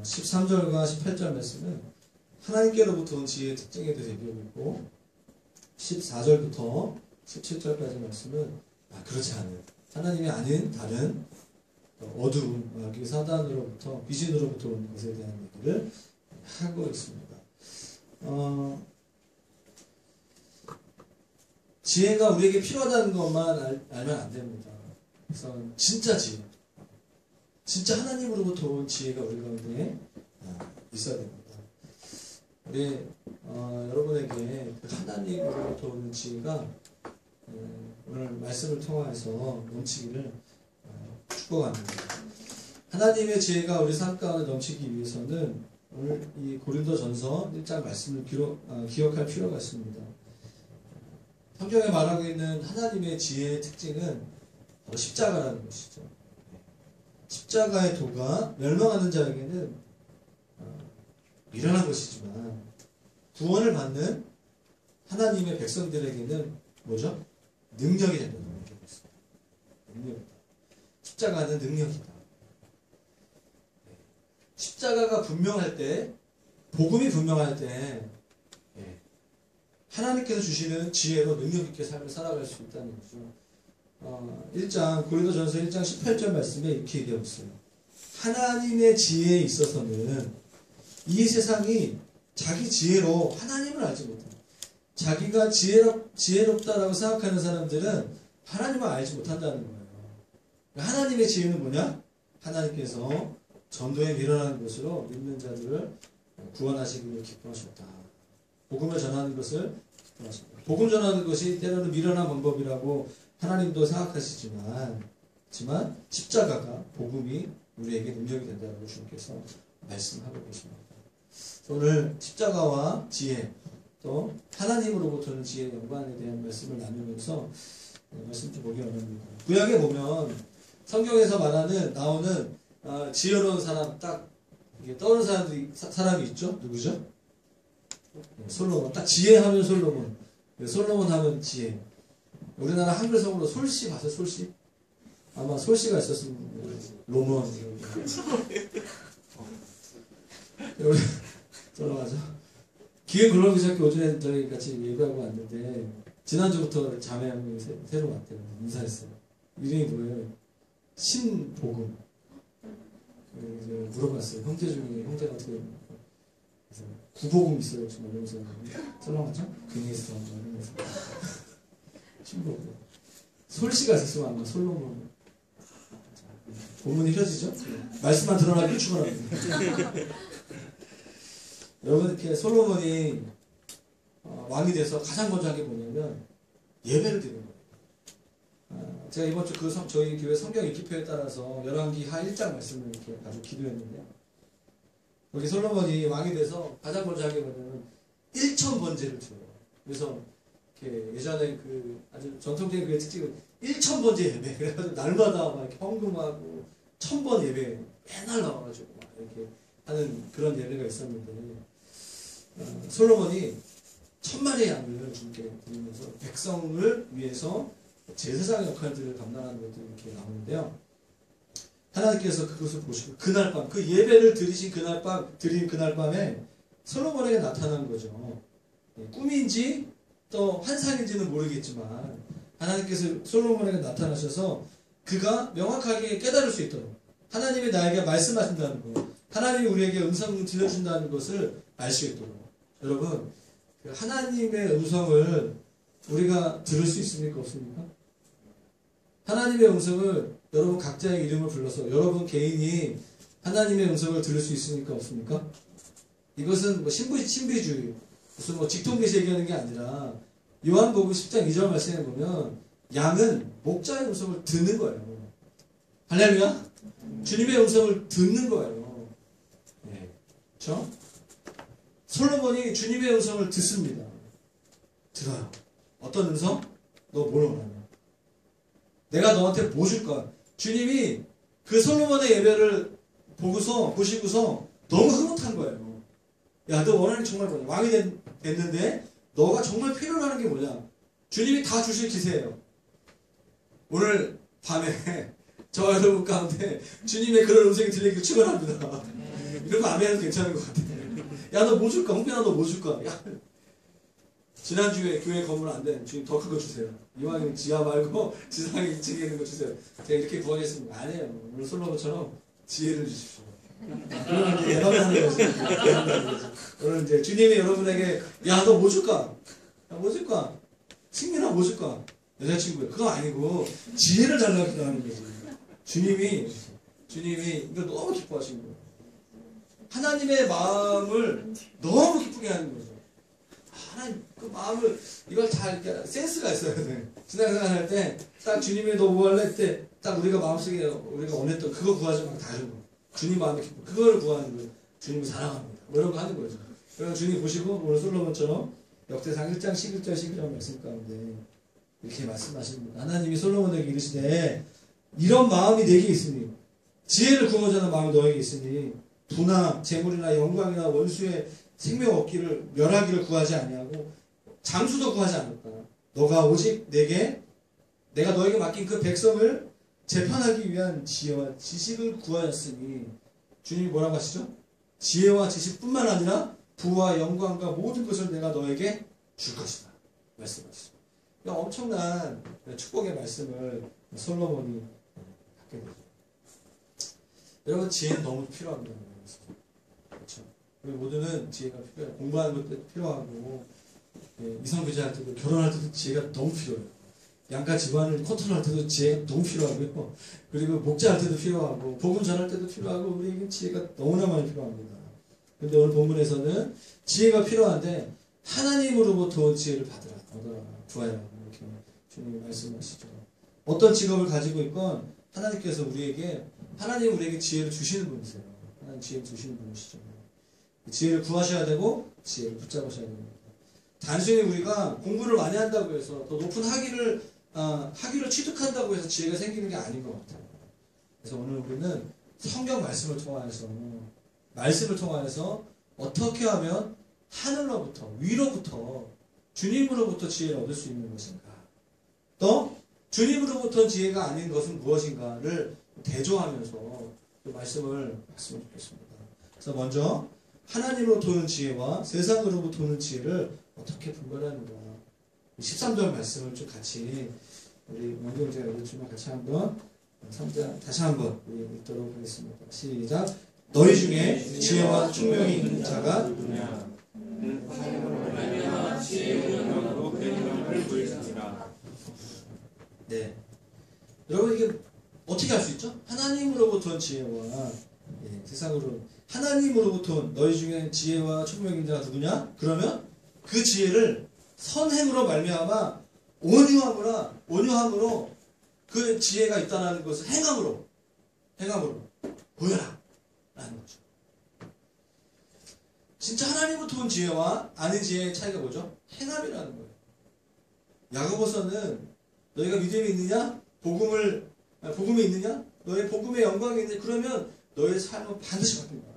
13절과 18절 말씀은 하나님께로부터 온 지혜의 특징에 대해서 얘기하고 있고 14절부터 17절까지 말씀은 그렇지 않은 하나님이 아닌 다른 어두운 마귀 사단으로부터 귀신으로부터 온 것에 대한 얘기를 하고 있습니다. 지혜가 우리에게 필요하다는 것만 알면 안 됩니다. 그래서 진짜 지혜, 진짜 하나님으로부터 온 지혜가 우리 가운데 있어야 됩니다. 우리 여러분에게 그 하나님으로부터 오는 지혜가 오늘 말씀을 통해서 넘치기를 축복합니다. 하나님의 지혜가 우리 삶 가운데 넘치기 위해서는 오늘 이 고린도전서 1장 말씀을 기억할 필요가 있습니다. 성경에 말하고 있는 하나님의 지혜의 특징은 바로 십자가라는 것이죠. 십자가의 도가 멸망하는 자에게는 미련한 것이지만 구원을 받는 하나님의 백성들에게는 뭐죠? 능력이 된다는 얘기가 있습니다. 능력이다. 십자가는 능력이다. 십자가가 분명할 때, 복음이 분명할 때 하나님께서 주시는 지혜로 능력 있게 삶을 살아갈 수 있다는 거죠. 고린도전서 1장 18절 말씀에 이렇게 얘기하고 있어요. 하나님의 지혜에 있어서는 이 세상이 자기 지혜로 하나님을 알지 못한다. 자기가 지혜롭다라고 생각하는 사람들은 하나님을 알지 못한다는 거예요. 하나님의 지혜는 뭐냐? 하나님께서 전도에 미련한 것으로 믿는 자들을 구원하시기를 기뻐하셨다. 복음을 전하는 것을 기뻐하셨다. 복음 전하는 것이 때로는 미련한 방법이라고 하나님도 생각하시지만 십자가가 복음이 우리에게 능력이 된다고 주님께서 말씀하고 계십니다. 오늘 십자가와 지혜 또 하나님으로부터는 지혜의 연관에 대한 말씀을 나누면서 말씀 좀 보기 원합니다. 구약에 보면 성경에서 나오는 지혜로운 사람 딱 떠오르는 사람이 있죠? 누구죠? 솔로몬. 딱 지혜하면 솔로몬. 솔로몬 하면 지혜. 우리나라 한글성으로 솔씨 봤어요? 솔씨? 아마 솔씨가 있었으면 로몬. 우리 돌아가죠. 기획근로기자께 오전에 저희 같이 예배하고 왔는데 지난주부터 자매 한 명이 새로 왔대요. 인사했어요. 이름이 뭐예요? 신복음. 물어봤어요. 형제 중에 형제가 어떻게 그래서 구복음 있어요. 정말 이러면서 설렁하죠? 괜히 있어. 이러면서 신복음. 솔씨가 있었으면 아마 솔로몬. 본문이 펴지죠? 말씀만 드러나기 축원합니다. 여러분 이렇게 솔로몬이 왕이 돼서 가장 먼저 한 게 뭐냐면 예배를 드리는 거예요. 제가 이번 주 저희 교회 성경 읽기표에 따라서 열왕기 하 1장 말씀을 이렇게 가지고 기도했는데요. 여기 솔로몬이 왕이 돼서 가장 먼저 한 게 뭐냐면 1000번제를 드려요. 그래서 이렇게 예전에 아주 전통적인 그 특징은 1000번제 예배. 그래가지고 날마다 막 이렇게 헌금하고 1000번 예배 맨날 나와가지고 막 이렇게 하는 그런 예배가 있었는데 솔로몬이 1000마리의 양을 주님께 드리면서 백성을 위해서 제사장 역할들을 감당하는 것들이 이렇게 나오는데요. 하나님께서 그것을 보시고 그날 밤, 그 예배를 드린 그날 밤에 솔로몬에게 나타난 거죠. 꿈인지 또 환상인지는 모르겠지만 하나님께서 솔로몬에게 나타나셔서 그가 명확하게 깨달을 수 있도록 하나님이 나에게 말씀하신다는 것, 하나님이 우리에게 음성을 들려준다는 것을 알 수 있도록 여러분 하나님의 음성을 우리가 들을 수 있습니까? 없습니까? 하나님의 음성을 여러분 각자의 이름을 불러서 여러분 개인이 하나님의 음성을 들을 수 있습니까? 없습니까? 이것은 뭐 신비주의 무슨 직통계시 얘기하는 게 아니라 요한복음 10장 2절 말씀에 보면 양은 목자의 음성을 듣는 거예요. 할렐루야? 주님의 음성을 듣는 거예요. 네. 그렇죠? 솔로몬이 주님의 음성을 듣습니다. 들어요. 어떤 음성? 너 뭘 원하냐? 내가 너한테 뭐 줄 거야? 주님이 그 솔로몬의 예배를 보시고서 너무 흐뭇한 거예요. 야, 너 원하는 게 정말 뭐냐? 왕이 됐는데 너가 정말 필요로 하는 게 뭐냐? 주님이 다 주실 기세예요. 오늘 밤에 저와 여러분 가운데 주님의 그런 음성이 들리기를 축원합니다. 이런 거 아멘해도 괜찮은 것 같아. 야, 너 뭐 줄까? 홍빈아, 너 뭐 줄까? 야, 지난주에 교회 건물 안 된 주님 더 큰 거 주세요. 이왕이면 지하 말고 지상에 2층에 있는 거 주세요. 제가 이렇게 구하겠습니다. 아니에요. 오늘 솔로몬처럼 지혜를 주십시오. 그러면 이제 예언하는 거지. 오늘 이제 주님이 여러분에게 야, 너 뭐 줄까? 야, 뭐 줄까? 승민아, 뭐 줄까? 여자친구야. 그거 아니고 지혜를 달라고 기도하는 거지. 주님이 이거 너무 기뻐하시는 거예요. 하나님의 마음을 너무 기쁘게 하는 거죠. 하나님 그 마음을 이걸 잘 이렇게 센스가 있어야 돼. 신앙생활 할 때 딱 주님이 너 뭐 할래? 때 딱 우리가 마음속에 우리가 원했던 그거 구하지 말고 다른 거. 주님 마음에 기뻐. 그거를 구하는 거예요. 주님을 사랑합니다. 뭐 이런 거 하는 거죠. 그래서 주님 보시고 오늘 솔로몬처럼 역대상 1장 11절 12절 말씀 가운데 이렇게 말씀하십니다. 하나님이 솔로몬에게 이르시되 이런 마음이 내게 있으니 지혜를 구하자 하는 마음이 너에게 있으니 부나 재물이나 영광이나 원수의 생명 얻기를 멸하기를 구하지 아니하고 장수도 구하지 않았다. 너가 오직 내가 너에게 맡긴 그 백성을 재판하기 위한 지혜와 지식을 구하였으니 주님이 뭐라고 하시죠? 지혜와 지식뿐만 아니라 부와 영광과 모든 것을 내가 너에게 줄 것이다. 말씀하시죠. 엄청난 축복의 말씀을 솔로몬이 받게 되죠. 여러분 지혜는 너무 필요합니다. 그렇죠? 우리 모두는 지혜가 필요해요. 공부하는 것도 필요하고 이성교제 할 때도 결혼할 때도 지혜가 너무 필요해요. 양가 집안을 컨트롤할 때도 지혜가 너무 필요하고요. 그리고 목자할 때도 필요하고 복음 전할 때도 필요하고 우리에게 지혜가 너무나 많이 필요합니다. 그런데 오늘 본문에서는 지혜가 필요한데 하나님으로부터 온 지혜를 얻어라, 구하라 이렇게 주님이 말씀하시죠. 어떤 직업을 가지고 있건 하나님께서 하나님 우리에게 지혜를 주시는 분이세요. 하나님 지혜를 주시는 분이시죠. 지혜를 구하셔야 되고 지혜를 붙잡으셔야 됩니다. 단순히 우리가 공부를 많이 한다고 해서 더 높은 학위를 취득한다고 해서 지혜가 생기는 게 아닌 것 같아요. 그래서 오늘 우리는 성경 말씀을 통하여서 어떻게 하면 하늘로부터 위로부터 주님으로부터 지혜를 얻을 수 있는 것인가, 또 주님으로부터 지혜가 아닌 것은 무엇인가를 대조하면서 그 말씀을 봤으면 좋겠습니다. 그래서 먼저 하나님으로부터 오는 지혜와 세상으로부터 오는 지혜를 어떻게 분별하는가, 13절 말씀을 좀 같이 우리 원경제가 읽어주면 같이 한번 3장 다시 한번 읽도록 하겠습니다. 시작. 너희 중에 지혜와 총명이 있는 자가 누구냐? 네, 여러분 이게 어떻게 할 수 있죠? 하나님으로부터 온 지혜와 세상으로 하나님으로부터 온 너희 중에 지혜와 총명이 있는 자가 누구냐? 그러면 그 지혜를 선행으로 말미암아 온유함으로 그 지혜가 있다는 것을 행함으로 보여라 라는 거죠. 진짜 하나님부터 온 지혜와 아닌 지혜의 차이가 뭐죠? 행함이라는 거예요. 야고보서는 너희가 믿음이 있느냐? 복음이 있느냐? 너의 복음의 영광이 있느냐? 그러면 너의 삶은 반드시 바뀐다.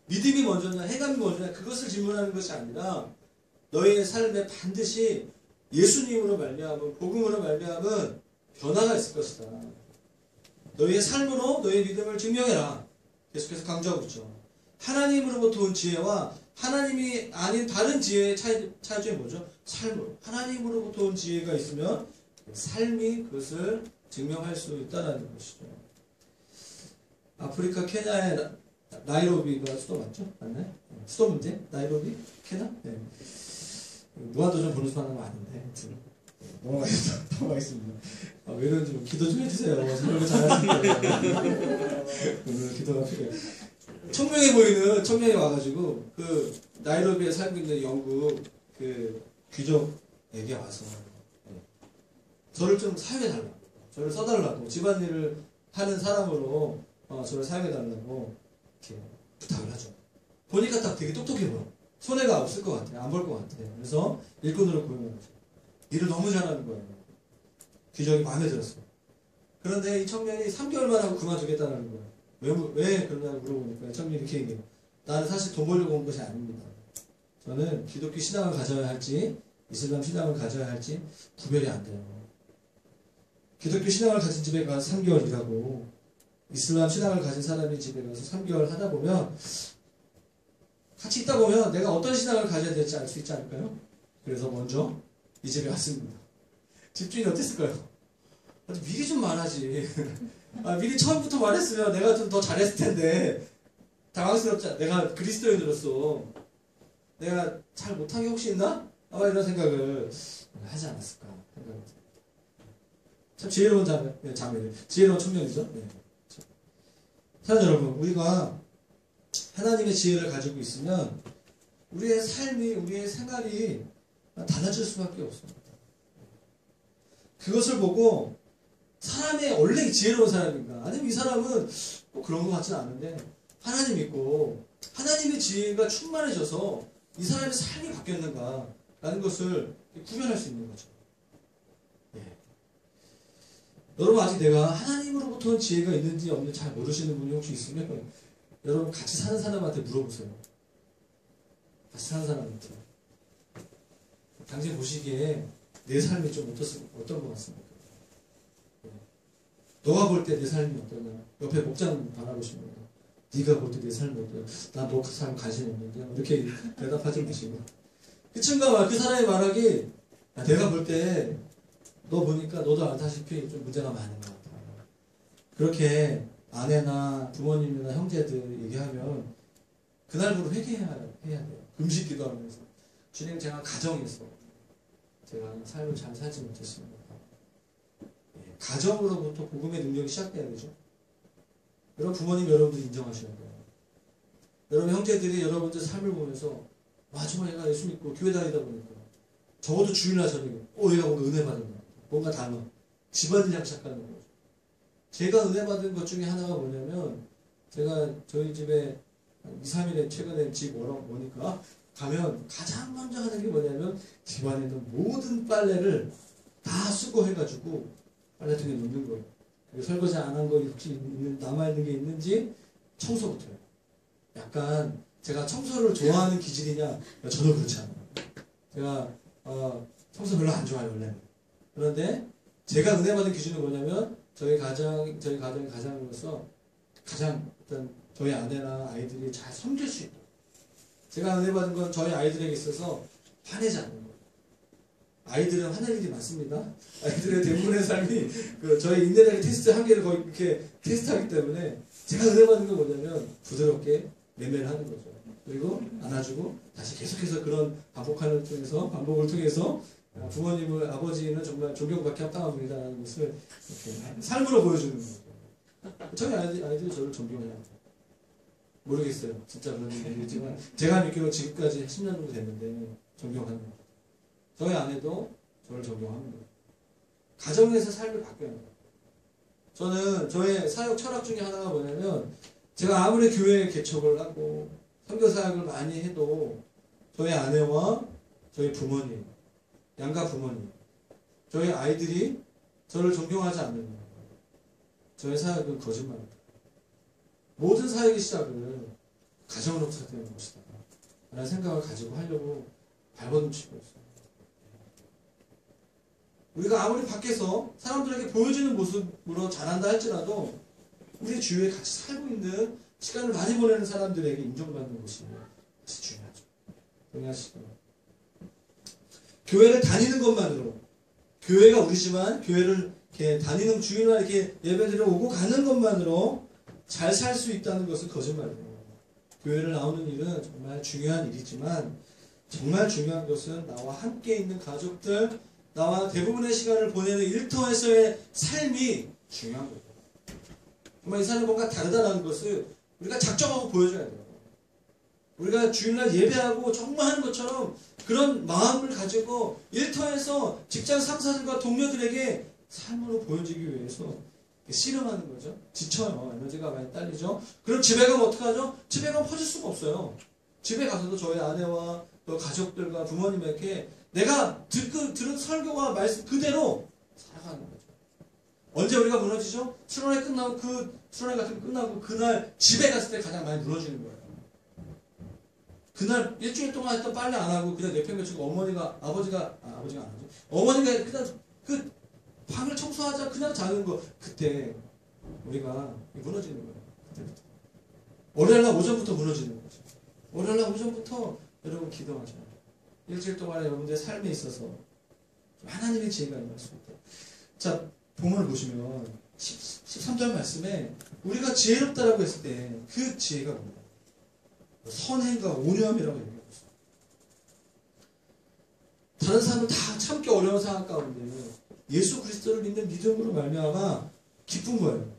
믿음이 먼저냐 행함이 먼저냐 그것을 질문하는 것이 아니라 너의 삶에 반드시 예수님으로 말미암은 복음으로 말미암은 변화가 있을 것이다. 너의 삶으로 너의 믿음을 증명해라. 계속해서 강조하고 있죠. 하나님으로부터 온 지혜와 하나님이 아닌 다른 지혜의 차이점이 뭐죠? 삶으로. 하나님으로부터 온 지혜가 있으면 삶이 그것을 증명할 수 있다는 것이죠. 아프리카 케냐의 나이로비가 수도 맞죠? 맞나요? 수도 문제? 나이로비? 케냐? 네. 무한도전 보는 수하는 거 아닌데 넘어가겠습니다. 왜 그런지 기도 좀 해주세요. 설교 잘하시는데 오늘 기도가 필요해요. 청명해 보이는 청년이 와가지고 그 나이로비에 살고 있는 영국 그 귀족에게 와서 저를 좀 사용해달라고, 저를 써달라고, 집안일을 하는 사람으로 저를 사용해달라고 이렇게 부탁을 하죠. 보니까 딱 되게 똑똑해 보여. 손해가 없을 것 같아요. 안 볼 것 같아요. 그래서 일꾼으로 고용을 하죠. 일을 너무 잘하는 거예요. 귀족이 마음에 들었어요. 그런데 이 청년이 3개월만 하고 그만두겠다는 거예요. 왜 그러냐고 물어보니까 청년이 이렇게 얘기해요. 나는 사실 돈 벌려고 온 것이 아닙니다. 저는 기독교 신앙을 가져야 할지 이슬람 신앙을 가져야 할지 구별이 안 돼요. 기독교 신앙을 가진 집에 가서 3개월 일하고 이슬람 신앙을 가진 사람이 집에 가서 3개월 하다 보면 같이 있다 보면 내가 어떤 신앙을 가져야 될지 알 수 있지 않을까요? 그래서 먼저 이 집에 왔습니다. 집주인이 어땠을까요? 미리 좀 말하지. 미리 처음부터 말했으면 내가 좀 더 잘했을 텐데 당황스럽지. 내가 그리스도인으로서 내가 잘 못한 게 혹시 있나? 아마 이런 생각을 하지 않았을까 생각합니다. 참 지혜로운 자매들, 지혜로운 청년이죠. 네. 사랑 여러분, 우리가 하나님의 지혜를 가지고 있으면 우리의 삶이, 우리의 생활이 달라질 수밖에 없습니다. 그것을 보고 사람의 원래 지혜로운 사람인가? 아니면 이 사람은 꼭 그런 것 같지는 않은데 하나님 믿고 하나님의 지혜가 충만해져서 이 사람의 삶이 바뀌었는가? 라는 것을 구별할 수 있는 거죠. 예. 여러분 아직 내가 하나님으로부터 지혜가 있는지 없는지 잘 모르시는 분이 혹시 있으면 여러분 같이 사는 사람한테 물어보세요. 같이 사는 사람한테. 당신 보시기에 내 삶이 좀 어떤 것 같습니까? 너가 볼 때 내 삶이 어떠냐? 옆에 목장 바라보시면 네가 볼 때 내 삶이 어떠냐? 난 너 그 사람 관심 없는데 이렇게 대답하지 마시고 그 친구가 그 사람이 말하기 내가 볼 때 너 보니까 너도 알다시피 좀 문제가 많은 것 같아. 그렇게 아내나 부모님이나 형제들 얘기하면 그날부로 회개해야 돼요. 금식 기도하면서 주님 제가 가정에서 제가 삶을 잘 살지 못했습니다. 가정으로부터 복음의 능력이 시작돼야 되죠. 여러분 부모님 여러분들 인정하셔야 돼요. 여러분 형제들이 여러분들 삶을 보면서 정말 얘가 예수 믿고 교회 다니다 보니까 적어도 주일날 저녁에 얘가 뭔가 은혜 받은 것 같아. 뭔가 단어 집안일이랑 시작하는 거죠. 제가 은혜 받은 것 중에 하나가 뭐냐면 제가 저희 집에 2, 3일에 최근에 집 오니까 가면 가장 먼저 하는 게 뭐냐면 집안에 있는 모든 빨래를 다 수거해가지고 빨래통에 넣는 거예요. 설거지 안 한 거 혹시 남아있는 게 있는지 청소부터요. 약간 제가 청소를 좋아하는 기질이냐? 저도 그렇지 않아요. 제가 청소 별로 안 좋아해요 원래. 그런데 제가 은혜 받은 기준은 뭐냐면 저희 가정의 가장으로서 가장 어떤 저희 아내나 아이들이 잘 섬길 수 있도록 제가 은혜 받은 건 저희 아이들에게 있어서 화내지 않는 거예요. 아이들은 화낼 일이 많습니다. 아이들의 대부분의 삶이 저희 인내력의 테스트 한계를 거의 이렇게 테스트하기 때문에 제가 은혜 받은 건 뭐냐면 부드럽게 매매를 하는 거죠. 그리고 안아주고 다시 계속해서 그런 반복을 통해서 부모님을 아버지는 정말 존경받게 합당합니다라는 것을 이렇게 삶으로 보여주는 거죠. 저희 아이들이 저를 존경해요. 모르겠어요. 진짜 그런지 모르겠지만 제가 믿기로 지금까지 10년 정도 됐는데 존경합니다. 저희 아내도 저를 존경합니다. 가정에서 삶이 바뀌어요. 저는 저의 사역 철학 중에 하나가 뭐냐면 제가 아무리 교회에 개척을 하고 선교사역을 많이 해도 저희 아내와 저희 부모님, 양가 부모님, 저희 아이들이 저를 존경하지 않는 거예요. 저의 사역은 거짓말입니다. 모든 사역의 시작은 가정으로부터 되는 것이다 라는 생각을 가지고 하려고 발버둥치고 있어요. 우리가 아무리 밖에서 사람들에게 보여주는 모습으로 잘한다 할지라도 우리 주위에 같이 살고 있는 시간을 많이 보내는 사람들에게 인정받는 것이 중요하죠. 동의하시죠? 교회를 다니는 것만으로 교회가 우리지만 교회를 이렇게 다니는 주일날 이렇게 예배드리러 오고 가는 것만으로 잘 살 수 있다는 것은 거짓말이에요. 교회를 나오는 일은 정말 중요한 일이지만 정말 중요한 것은 나와 함께 있는 가족들, 나와 대부분의 시간을 보내는 일터에서의 삶이 중요한 거예요. 정말 이 사람이 뭔가 다르다는 것을 우리가 작정하고 보여줘야 돼요. 우리가 주일날 예배하고 정말 하는 것처럼 그런 마음을 가지고 일터에서 직장 상사들과 동료들에게 삶으로 보여주기 위해서 씨름하는 거죠. 지쳐요. 에너지가 많이 딸리죠. 그럼 집에 가면 어떡하죠? 집에 가면 퍼질 수가 없어요. 집에 가서도 저희 아내와 또 가족들과 부모님에게 내가 들은 설교와 말씀 그대로 살아가는 거죠. 언제 우리가 무너지죠? 수련회 끝나고 수련회 같은 거 끝나고 그날 집에 갔을 때 가장 많이 무너지는 거예요. 그날 일주일 동안 했던 빨래 안 하고 그냥 내팽개치고 아버지가 안 하죠. 어머니가 그냥 그 방을 청소하자 그냥 자는 거 그때 우리가 무너지는 거예요. 그때부터. 월요일날 오전부터 무너지는 거죠. 월요일날 오전부터 여러분 기도하죠. 일주일 동안에 여러분들의 삶에 있어서 하나님의 지혜가 임할 수 있다. 자, 본문을 보시면 13절 말씀에 우리가 지혜롭다라고 했을 때 그 지혜가 뭐예요? 선행과 온유함이라고 얘기하고 있어요. 다른 사람은 다 참기 어려운 상황 가운데 예수 그리스도를 믿는 믿음으로 말미암아 기쁜 거예요.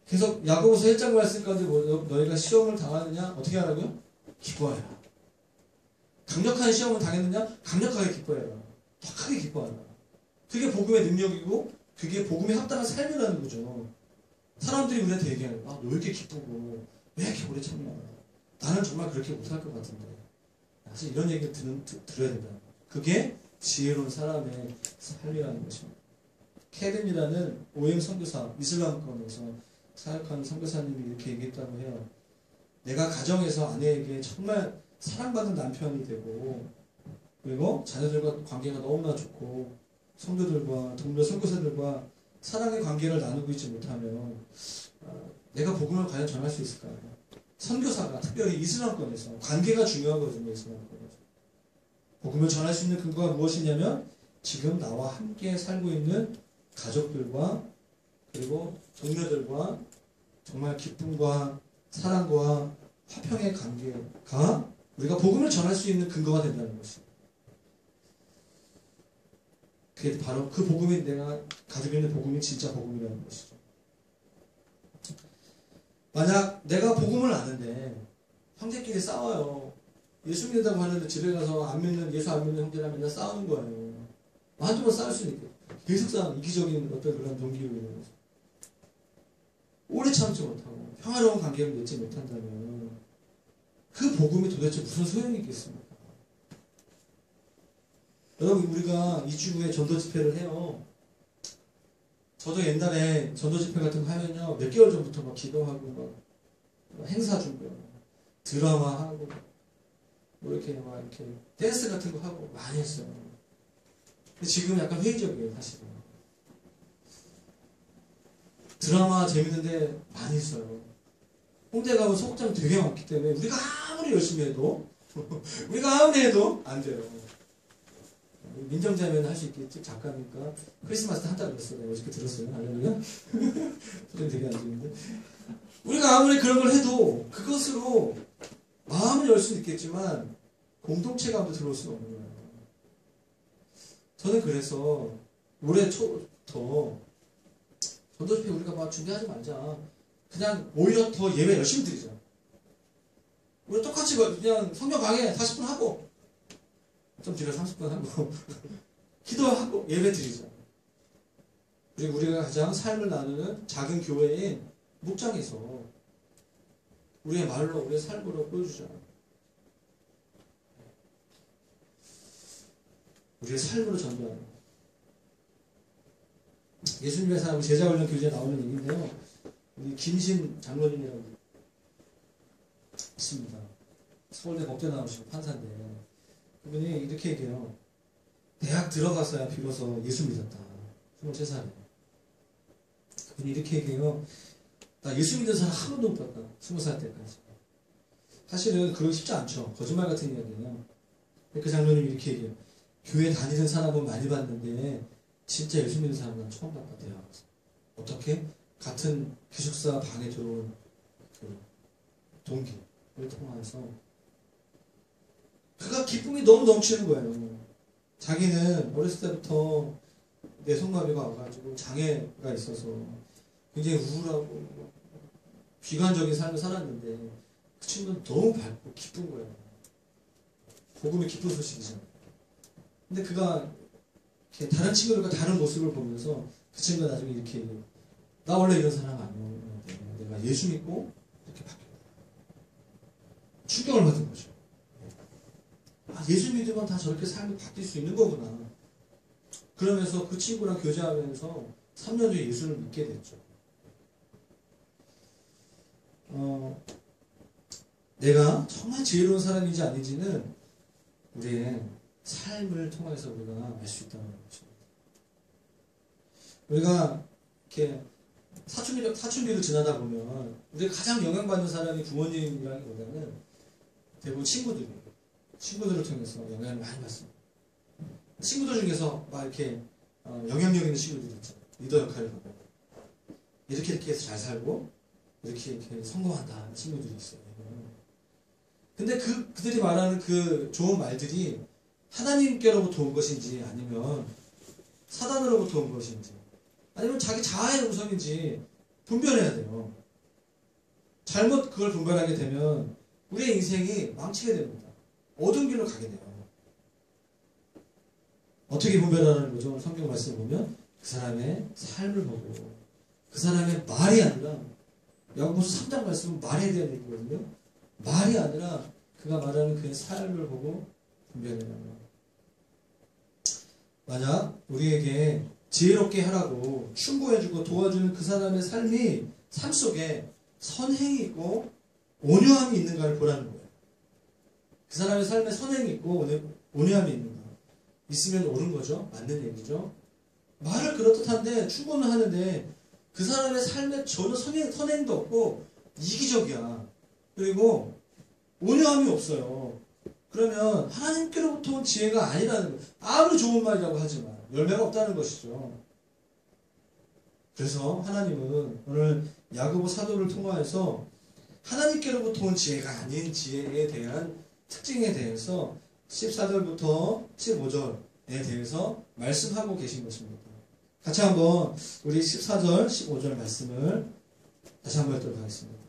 계속 야고보서 1장 말씀 가운데 너희가 시험을 당하느냐 어떻게 하라고요? 기뻐해라. 강력한 시험을 당했느냐? 강력하게 기뻐해라. 더 크게 기뻐하라. 그게 복음의 능력이고 그게 복음에 합당한 삶이라는 거죠. 사람들이 우리한테 얘기하는 너 왜 이렇게 기쁘고 왜 이렇게 오래 참냐. 나는 정말 그렇게 못할 것 같은데. 사실 이런 얘기를 들어야 된다. 그게 지혜로운 사람의 삶이라는 것입니다. 케빈이라는 오행 선교사, 이슬람권에서 사역하는 선교사님이 이렇게 얘기했다고 해요. 내가 가정에서 아내에게 정말 사랑받는 남편이 되고 그리고 자녀들과 관계가 너무나 좋고 성도들과 동료 선교사들과 사랑의 관계를 나누고 있지 못하면 내가 복음을 과연 전할 수 있을까요? 선교사가 특별히 이슬람권에서 관계가 중요하거든요. 이슬람권에서 복음을 전할 수 있는 근거가 무엇이냐면 지금 나와 함께 살고 있는 가족들과 그리고 동료들과 정말 기쁨과 사랑과 화평의 관계가 우리가 복음을 전할 수 있는 근거가 된다는 것입니다. 그게 바로 그 복음이 내가 가지고 있는 복음이 진짜 복음이라는 것이죠. 만약 내가 복음을 아는데 형제끼리 싸워요. 예수 믿는다고 하는데 집에 가서 안 믿는 예수 안 믿는 형제랑 맨날 싸우는 거예요. 한두 번 싸울 수 있게 계속 싸우는 이기적인 어떤 그런 동기로 있는 거죠. 오래 참지 못하고 평화로운 관계를 맺지 못한다면 그 복음이 도대체 무슨 소용이 있겠습니까? 여러분 우리가 2주 후에 전도 집회를 해요. 저도 옛날에 전도 집회 같은 거 하면요 몇 개월 전부터 막 기도하고 막 행사 준비하고 드라마 하고 뭐 이렇게 막 이렇게 댄스 같은 거 하고 많이 했어요. 근데 지금 약간 회의적이에요 사실은. 드라마 재밌는데 많이 있어요. 홍대 가면 소극장 되게 많기 때문에 우리가 아무리 열심히 해도 우리가 아무리 해도 안 돼요. 민정자면 할 수 있겠지. 작가니까 크리스마스 때 한다고 그랬어. 내가 어저께 들었어요. 알려면 표정이 되게 안 좋은데 우리가 아무리 그런 걸 해도 그것으로 마음을 열 수는 있겠지만 공동체 가운데 들어올 수는 없는 거예요. 저는 그래서 올해 초부터 전도 집회 우리가 막 준비하지 말자. 그냥 오히려 더 예배 열심히 드리자. 우리 똑같이 그냥 성경 강해 40분 하고 좀 뒤로 30분 하고 기도하고 예배 드리자. 그리고 우리가 가장 삶을 나누는 작은 교회인 목장에서 우리의 말로 우리의 삶으로 보여주자. 우리의 삶으로 전도하는 것. 예수님의 사람 제자 훈련 교재에 나오는 얘기인데요. 우리 김신 장로님이라고 있습니다. 서울대 법대 나오시고 판사인데 그분이 이렇게 얘기해요. 대학 들어가서야 비로소 예수 믿었다. 23살에. 그분이 이렇게 얘기해요. 나 예수 믿은 사람 한 번도 못 봤다. 20살 때까지. 사실은 그러기 쉽지 않죠. 거짓말 같은 이야기예요. 그 장로님이 이렇게 얘기해요. 교회 다니는 사람은 많이 봤는데 진짜 예수 믿는 사람은 처음 봤다. 대학에서. 어떻게? 같은 기숙사 방에 들어온 그 동기를 통해서 그가 기쁨이 너무 넘치는 거예요. 자기는 어렸을 때부터 뇌성마비가 와가지고 장애가 있어서 굉장히 우울하고 비관적인 삶을 살았는데 그 친구는 너무 밝고 기쁜 거예요. 복음의 기쁜 소식이잖아요. 근데 그가 다른 친구들과 다른 모습을 보면서 그 친구가 나중에 이렇게 얘기해요. 나 원래 이런 사람 아니었는데 내가 예수 믿고 이렇게 바뀌었다. 충격을 받은 거죠. 아, 예수 믿으면 다 저렇게 삶이 바뀔 수 있는 거구나. 그러면서 그 친구랑 교제하면서 3년 뒤에 예수를 믿게 됐죠. 내가 정말 지혜로운 사람인지 아닌지는 우리의 삶을 통해서 우리가 알 수 있다는 거죠. 우리가 이렇게 사춘기를 지나다 보면 우리가 가장 영향받는 사람이 부모님이라기보다는 대부분 친구들을 통해서 영향을 많이 받습니다. 친구들 중에서 막 이렇게 영향력 있는 친구들 있잖아요. 리더 역할을 하고 이렇게 해서 잘 살고 이렇게 성공한다 친구들이 있어요. 근데 그들이 말하는 그 좋은 말들이 하나님께로부터 온 것인지 아니면 사단으로부터 온 것인지 아니면 자기 자아의 음성인지 분별해야 돼요. 잘못 그걸 분별하게 되면 우리의 인생이 망치게 됩니다. 어두운 길로 가게 돼요. 어떻게 분별하는 거죠? 성경 말씀을 보면 그 사람의 삶을 보고 그 사람의 말이 아니라 야고보서 3장 말씀은 말에 대한 얘기거든요. 말이 아니라 그가 말하는 그의 삶을 보고 분별해요. 만약 우리에게 지혜롭게 하라고 충고해주고 도와주는 그 사람의 삶 속에 선행이 있고 온유함이 있는가를 보라는 거예요. 그 사람의 삶에 선행이 있고 온유함이 있는가. 있으면 옳은 거죠. 맞는 얘기죠. 말을 그렇듯한데 충고는 하는데 그 사람의 삶에 전혀 선행도 없고 이기적이야. 그리고 온유함이 없어요. 그러면 하나님께로부터 온 지혜가 아니라는 거예요. 아무리 좋은 말이라고 하지만 열매가 없다는 것이죠. 그래서 하나님은 오늘 야고보 사도를 통하여서 하나님께로부터 온 지혜가 아닌 지혜에 대한 특징에 대해서 14절부터 15절에 대해서 말씀하고 계신 것입니다. 같이 한번 우리 14절, 15절 말씀을 다시 한번 읽도록 하겠습니다.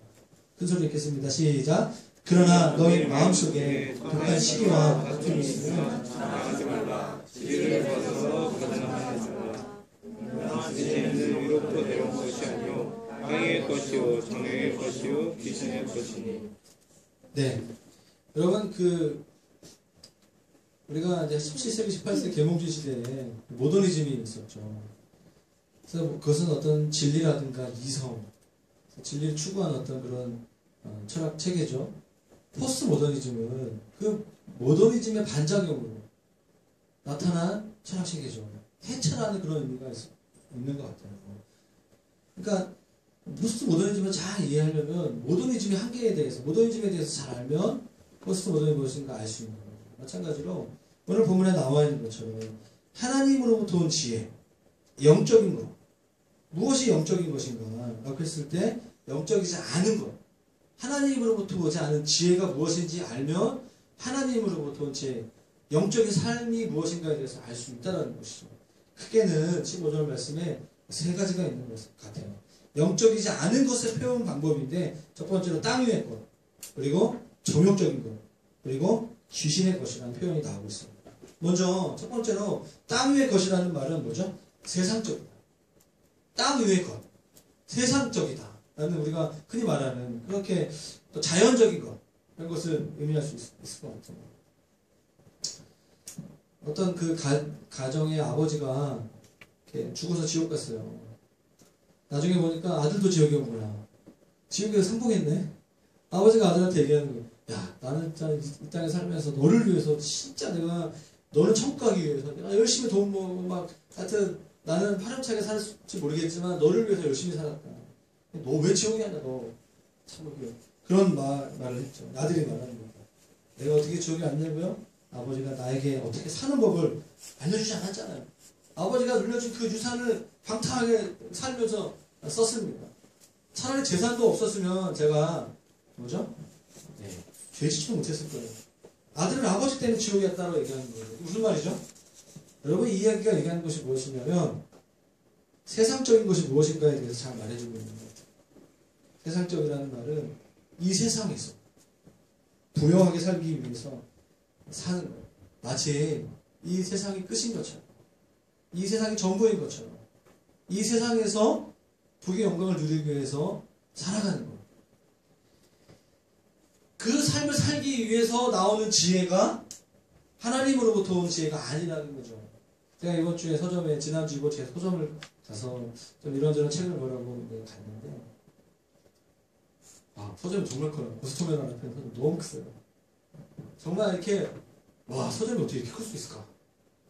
큰 소리 읽겠습니다. 시작. 그러나 너희 마음속에 독한 시기와 다툼이 있으면 자랑하지 말라. 시기를 벗어서 가증하지 말라. 지혜는 위로부터 내려온 것이 아니요 땅의 것이요 정욕의 것이요 귀신의 것이니. 네, 여러분 우리가 이제 17세기, 18세기 계몽주의 시대에 모더니즘이 있었죠. 그래서 그것은 어떤 진리라든가 이성, 진리를 추구하는 어떤 그런 철학 체계죠. 포스트 모더니즘은 그 모더니즘의 반작용으로 나타난 철학 체계죠. 해체라는 그런 의미가 있는 것 같아요. 그러니까 포스트 모더니즘을 잘 이해하려면 모더니즘의 한계에 대해서, 모더니즘에 대해서 잘 알면 포스트 모더니즘이 무엇인가 알 수 있는 거예요. 마찬가지로 오늘 본문에 나와 있는 것처럼 하나님으로부터 온 지혜, 영적인 것, 무엇이 영적인 것인가 라고 했을 때 영적이지 않은 것, 하나님으로부터 오지 않은 지혜가 무엇인지 알면 하나님으로부터 온 지혜, 영적인 삶이 무엇인가에 대해서 알 수 있다는 것이죠. 크게는 15절 말씀에 세 가지가 있는 것 같아요. 영적이지 않은 것의 표현 방법인데 첫 번째로 땅 위의 것, 그리고 정욕적인 것, 그리고 귀신의 것이라는 표현이 나오고 있습니다. 먼저 첫 번째로 땅 위의 것이라는 말은 뭐죠? 세상적이다. 땅 위의 것, 세상적이다 라는 우리가 흔히 말하는 그렇게 또 자연적인 것, 이런 것을 의미할 수 있을 것 같아요. 어떤 그 가정의 아버지가 이렇게 죽어서 지옥 갔어요. 나중에 보니까 아들도 지옥에 온 거야. 지옥에서 상봉했네. 아버지가 아들한테 얘기하는 거예요. 야, 나는 진짜 이 땅에 살면서 너를 위해서 진짜 내가 너를 천국 가기 위해서 내가 열심히 돈 모으고 막 하여튼 나는 파렴치하게 살았을지 모르겠지만 너를 위해서 열심히 살았다. 너 왜 지옥에 갔냐 너. 참 그런 말을 했죠. 아들이 말하는 거예요. 내가 어떻게 지옥에 왔냐고요? 아버지가 나에게 어떻게 사는 법을 알려주지 않았잖아요. 아버지가 눌려준 그 유산을 방탕하게 살면서 썼습니다. 차라리 재산도 없었으면 제가 뭐죠? 네, 죄짓지도 못했을 거예요. 아들은 아버지 때문에 지옥에 갔다고 얘기하는 거예요. 무슨 말이죠? 여러분 이 이야기가 얘기하는 것이 무엇이냐면 세상적인 것이 무엇인가에 대해서 잘 말해주고 있는 것 같아요. 세상적이라는 말은 이 세상에서 부유하게 살기 위해서 사는 거예요. 마치 이 세상이 끝인 것처럼, 이 세상이 전부인 것처럼, 이 세상에서 복의 영광을 누리기 위해서 살아가는 거예요. 그 삶을 살기 위해서 나오는 지혜가 하나님으로부터 온 지혜가 아니라는 거죠. 제가 이번 주에 서점에, 지난주 이번 주에 서점을 가서 좀 이런저런 책을 보려고 갔는데, 서점이 정말 커요. 보스토메론 앞에 서점 너무 크어요. 정말 이렇게, 와, 서점이 어떻게 이렇게 클 수 있을까?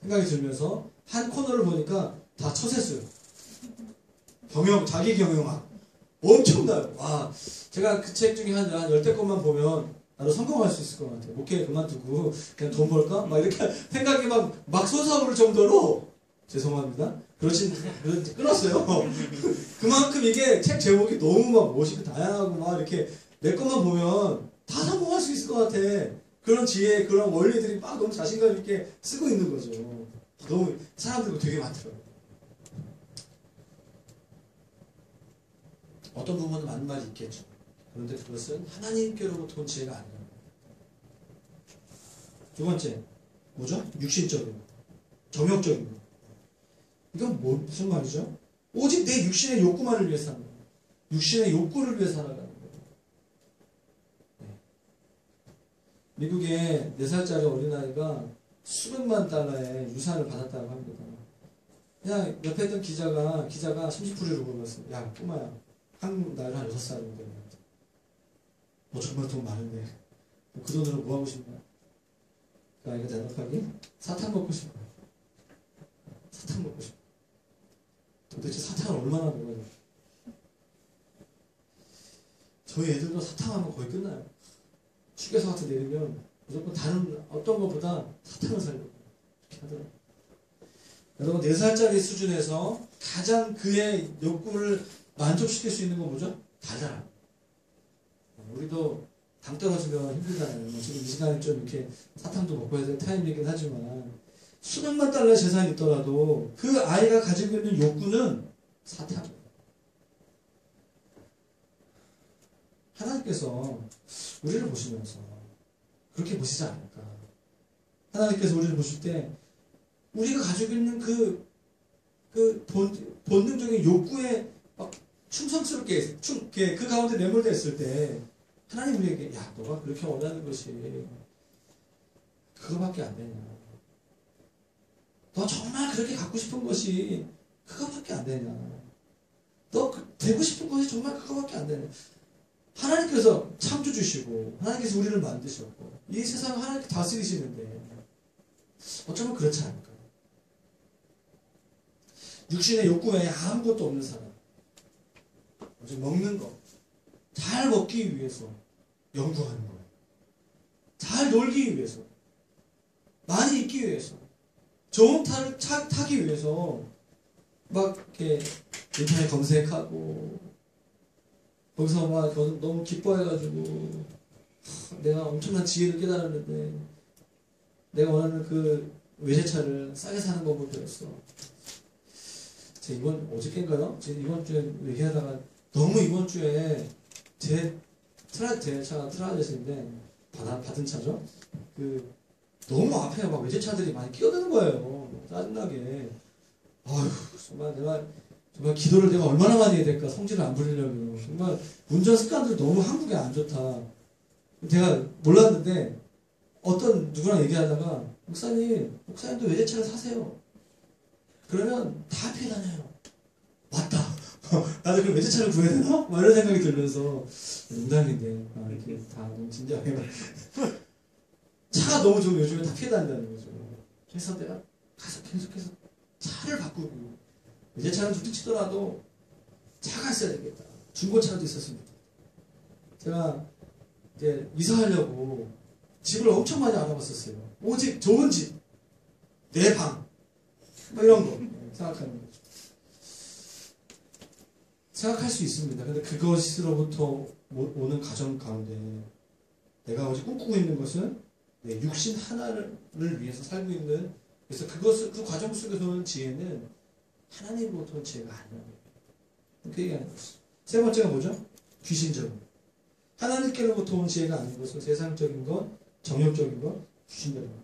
생각이 들면서 한 코너를 보니까 다 처세수예요. 자기 경영학. 엄청나요. 와, 제가 그 책 중에 한 10대 것만 보면 나도 성공할 수 있을 것 같아요. 목회 그만두고 그냥 돈 벌까? 막 이렇게 생각이 막 솟아오를 정도로 죄송합니다. 그렇지 끊었어요. 그만큼 이게 책 제목이 너무 막 멋있고 다양하고 막 이렇게 내 것만 보면 다 성공할 수 있을 것 같아. 그런 지혜, 그런 원리들이 막 너무 자신감 있게 쓰고 있는 거죠. 너무 사람들도 되게 많더라고요. 어떤 부분은 맞는 말이 있겠죠. 그런데 그것은 하나님께로부터 온 지혜가 아니라. 두 번째, 뭐죠? 육신적인 거. 정욕적인 거. 이건 무슨 말이죠? 오직 내 육신의 욕구만을 위해 사는 거예요. 육신의 욕구를 위해 살아가는 거예요. 네. 미국의 4살짜리 어린아이가 수백만 달러의 유산을 받았다고 합니다. 그냥 옆에 있던 기자가 심심풀이로 물어봤어요. 야, 꼬마야. 한국 나이로 한 6살인데 너 정말 돈 많은데 그 돈으로 뭐 하고 싶냐? 그 아이가 대답하기 사탕 먹고 싶어. 사탕 먹고 싶어. 도대체 사탕을 얼마나 먹어요? 저희 애들도 사탕하면 거의 끝나요. 휴게소 같은 데 내리면 무조건 다른 어떤 것보다 사탕을 살려고 이렇게 하더라고요. 여러분 4살짜리 수준에서 가장 그의 욕구를 만족시킬 수 있는 건 뭐죠? 달달함. 우리도 당 떨어지면 힘들잖아요. 지금 이 시간에 좀 이렇게 사탕도 먹고 해야 될 타임이긴 하지만 수백만 달러의 재산이 있더라도 그 아이가 가지고 있는 욕구는 사탕이에요. 하나님께서 우리를 보시면서 그렇게 보시지 않을까. 하나님께서 우리를 보실 때 우리가 가지고 있는 그 본능적인 욕구에 막 충성스럽게 그 가운데 매몰되어 있을 때 하나님 우리에게 야 너가 그렇게 원하는 것이 그거밖에 안 되냐. 너 정말 그렇게 갖고 싶은 것이 그거밖에 안 되냐. 너 되고 싶은 것이 정말 그거밖에 안 되냐. 하나님께서 창조주시고 하나님께서 우리를 만드셨고 이 세상을 하나님께 다스리시는데 어쩌면 그렇지 않을까. 육신의 욕구 외에 아무것도 없는 사람. 먹는 거. 잘 먹기 위해서 연구하는 거예요. 잘 놀기 위해서. 많이 있기 위해서. 좋은 차를 타기 위해서 막 이렇게 인터넷 검색하고 거기서 막 너무 기뻐해가지고 내가 엄청난 지혜를 깨달았는데 내가 원하는 그 외제차를 싸게 사는 법을 배웠어. 제가 이번 어저께인가요? 제가 이번 주에 얘기하다가 너무 이번 주에 제 차가 트라이저스인데 받은 차죠. 너무 앞에 막 외제차들이 많이 끼어드는 거예요. 짜증나게. 아휴 정말 기도를 내가 얼마나 많이 해야 될까. 성질을 안 부리려면. 정말 운전 습관들 너무 한국에 안 좋다. 제가 몰랐는데 어떤 누구랑 얘기하다가 목사님도 외제차를 사세요. 그러면 다 피해 다녀요. 맞다. 나도 그럼 외제차를 구해야 되나? 막 이런 생각이 들면서 농담인데 이렇게 다 너무 진지하게 차가 너무 좀 요즘에 다 피해 다닌다는 거죠. 그래서 내가 가서 계속해서 차를 바꾸고 외제차는 툭툭 치더라도 차가 있어야 되겠다. 중고차도 있었습니다. 제가 이제 이사하려고 집을 엄청 많이 알아봤었어요. 오직 좋은 집, 내 방, 뭐 이런 거 생각하는 거죠. 생각할 수 있습니다. 근데 그것으로부터 오는 가정 가운데 내가 어제 꿈꾸고 있는 것은 내 육신 하나를 위해서 살고 있는, 그래서 그 과정 속에서 오는 지혜는 하나님으로부터 온 지혜가 아니라는 거예요. 그렇게 얘기하는 것이죠. 세 번째가 뭐죠? 귀신적인 것. 하나님께로부터 온 지혜가 아닌 것은 세상적인 것, 정욕적인 것, 귀신적인 것.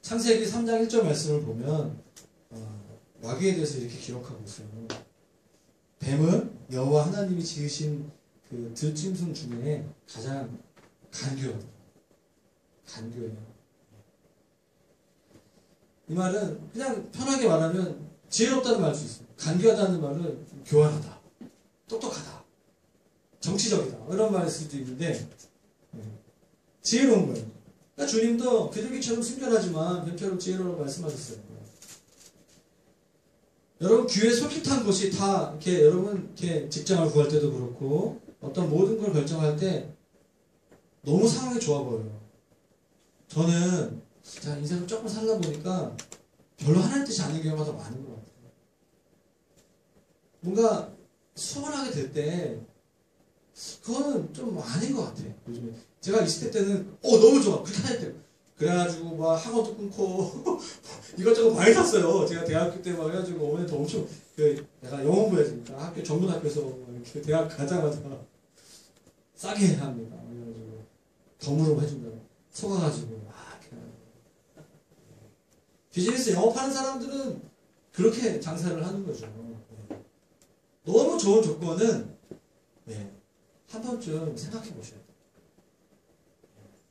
창세기 3장 1절 말씀을 보면 마귀에 대해서 이렇게 기록하고 있어요. 뱀은 여호와 하나님이 지으신 그 들짐승 중에 가장 간교하다. 간교해요. 이 말은 그냥 편하게 말하면 지혜롭다는 말 할 수 있어요. 간교하다는 말은 교활하다, 똑똑하다, 정치적이다 이런 말일 수도 있는데 지혜로운 거예요. 그러니까 주님도 비둘기처럼 순결하지만 뱀처럼 지혜로우라고 말씀하셨어요. 여러분 귀에 솔깃한 것이 다 이렇게 여러분 이렇게 직장을 구할 때도 그렇고 어떤 모든 걸 결정할 때 너무 상황이 좋아 보여요. 저는 진짜 인생을 조금 살다 보니까 별로 하나님 뜻이 아닌 경우가 더 많은 것 같아요. 뭔가 수업을 하게 될 때 그거는 좀 아닌 것 같아요. 요즘에 제가 20대 때는 너무 좋아 그렇게 할 때 그래가지고 막 학원도 끊고 이것저것 많이 샀어요. 제가 대학교 때 막 해가지고 어머니도 엄청 내가 영어 공부해야 되니까 학교 전문 학교에서 이렇게 대학 가자마자 싸게 합니다. 그래가지고 덤으로 해준다고 속아가지고 비즈니스 영업하는 사람들은 그렇게 장사를 하는 거죠. 너무 좋은 조건은 한 번쯤 생각해 보셔야 돼요.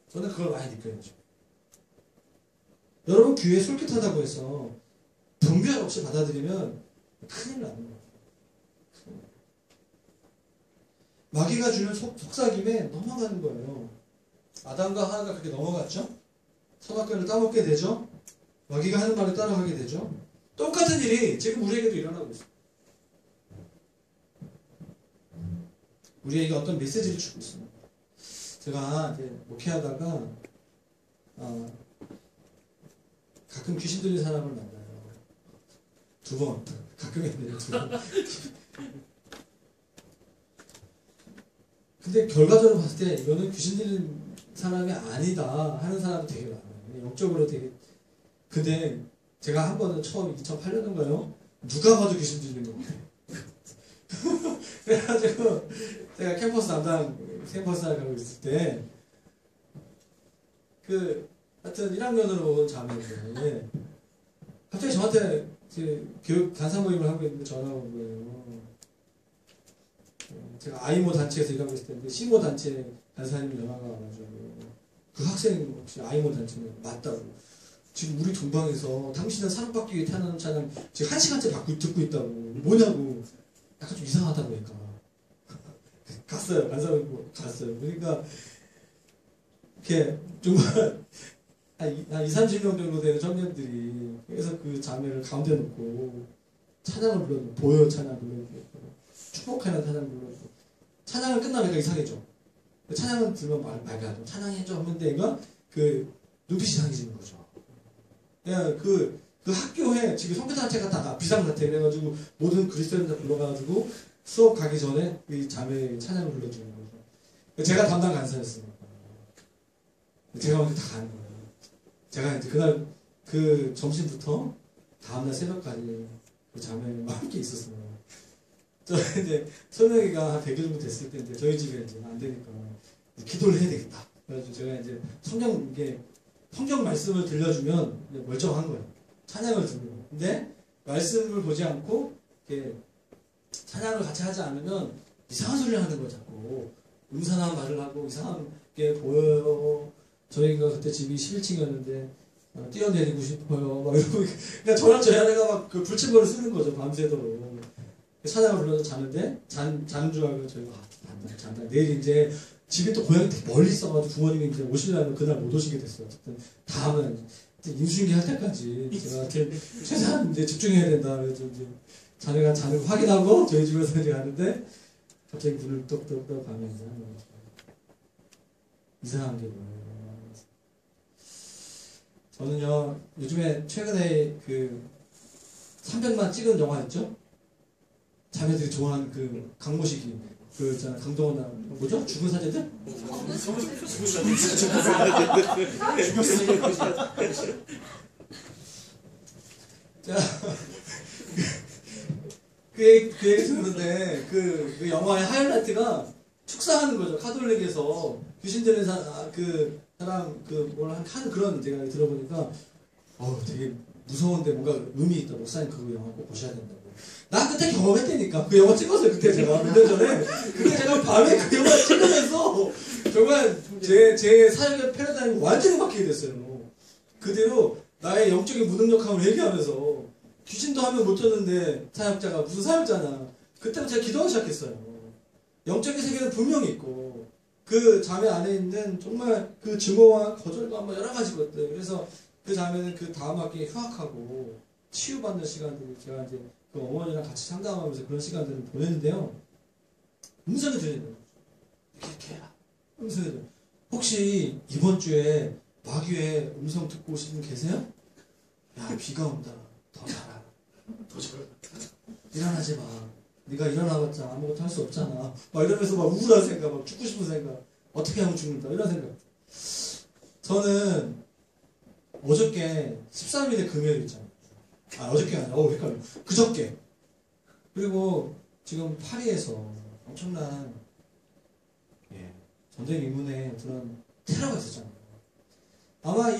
저는 그걸 많이 느껴야죠. 여러분 귀에 솔깃하다고 해서 경멸 없이 받아들이면 큰일 나는 거예요. 마귀가 주는 속삭임에 넘어가는 거예요. 아담과 하와가 그렇게 넘어갔죠? 선악과를 따먹게 되죠? 마귀가 하는 말을 따라가게 되죠? 똑같은 일이 지금 우리에게도 일어나고 있어요. 우리에게 어떤 메시지를 주고 있습니다. 제가 이제 목회하다가 가끔 귀신 들린 사람을 만나요. 두 번. 가끔 했네요. 두 번. 근데 결과적으로 봤을 때 이거는 귀신 들린 사람이 아니다 하는 사람이 되게 많아요. 영적으로 되게. 근데 제가 한 번은 처음 2008년인가요? 누가 봐도 귀신 들린 거 같아요. 그래가지고 제가 캠퍼스에 가고 있을 때 하여튼 1학년으로 온 자매인데 갑자기 저한테 교육 단사 모임을 하고 있는데 전화가 온 거예요. 제가 아이모 단체에서 일하고 있을 때인데 시모 단체 단사님 전화가 와가지고 그 학생 혹시 아이모 단체는 맞다고 지금 우리 동방에서 당신은 사랑받기 위해 태어나는 찬양 지금 1시간째 듣고 있다고 뭐냐고 약간 좀 이상하다고 하니까 갔어요. 간사모임 갔어요. 그러니까 이렇게 정말 한 20-30명 정도 되는 청년들이 그래서 그 자매를 가운데 놓고 찬양을 불러주고 보여 찬양 불러주고 축복하는 찬양 불러주고 찬양을 끝나니까 이상해져. 찬양을 들으면 말가 찬양해줘 하면 내가 눈빛이 이상해지는 거죠. 그냥 그 학교에 지금 선교단체가 다 비상사태 그래가지고 모든 그리스도인들 불러가지고 수업 가기 전에 이 자매 찬양을 불러주는 거죠. 제가 담당 간사였습니다. 제가 먼저 다 가는 거예요. 제가 이제 그날 그 점심부터 다음날 새벽까지 그 자매와 함께 있었어요. 저 이제 소명이가 한 100일 정도 됐을 때인데 저희 집에 이제 안 되니까 기도를 해야 되겠다. 그래가지고 제가 이제 성경 말씀을 들려주면 이제 멀쩡한 거예요. 찬양을 듣는. 근데 말씀을 보지 않고 이렇게 찬양을 같이 하지 않으면 이상한 소리를 하는 거예요. 자꾸 음산한 말을 하고 이상하게 보여요. 저희가 그때 집이 11층이었는데 뛰어내리고 싶어요. 막 이러고 그러니까 저랑 저희 아내가 막 그 불침거를 쓰는 거죠. 밤새도록. 찬양을 불러서 자는데 자는 줄 알고 저희가 잔다. 내일 이제 집이 또 고향이 되게 멀리 있어가지고 부모님이 이제 오시려면 그날 못 오시게 됐어요. 어쨌든 다음은 인수인계 할 때까지 제가 이렇게 최대한 이제 집중해야 된다. 그래서 이제 자네가 자는 거 확인하고 저희 집에서 이제 가는데 갑자기 문을 똑똑똑 가면서 하는 거죠. 이상한 게 뭐예요. 저는요 요즘에 최근에 300만 찍은 영화 있죠? 자매들이 좋아하는 강모식이 있잖아 강동원 나오는 뭐죠? 죽은 사제들? 자, 그 얘기 듣는데 그 영화의 하이라이트가 축사하는 거죠. 카톨릭에서 귀신 들린 사람 뭘 하는 그런 제가 들어보니까 되게 무서운데 뭔가 의미 있다. 목사님 그 영화 꼭 보셔야 된다고. 나 그때 경험했다니까. 그 영화 찍었어요. 그때 제가 몇 년 전에. 근데 제가 밤에 그 영화 찍으면서 정말 제 사역의 패러다임이 완전히 바뀌게 됐어요. 그대로 나의 영적인 무능력함을 얘기하면서 귀신도 하면 못 쫓는데 사역자가 무슨 사역자냐. 그때부터 제가 기도하기 시작했어요. 영적인 세계는 분명히 있고 그 자매 안에 있는 정말 그 증오와 거절감 뭐 여러 가지 것들. 그래서 그 자매는 그 다음 학기에 휴학하고 치유받는 시간들이 제가 이제 그 어머니랑 같이 상담하면서 그런 시간들을 보냈는데요. 음성이 들리는 이렇게 해라. 음성이 들려요. 혹시 이번 주에 마귀의 음성 듣고 오신 분 계세요? 야, 비가 온다. 더 자라. 더 자라. 일어나지 마. 네가 일어나봤자 아무것도 할 수 없잖아. 막 이러면서 막 우울한 생각, 막 죽고 싶은 생각. 어떻게 하면 죽는다. 이런 생각. 저는 어저께 13일에 금요일 있잖아요. 어저께가 아니라 헷갈려. 그저께. 그리고 지금 파리에서 엄청난 전쟁 인문에 그런 테러가 있었잖아요. 아마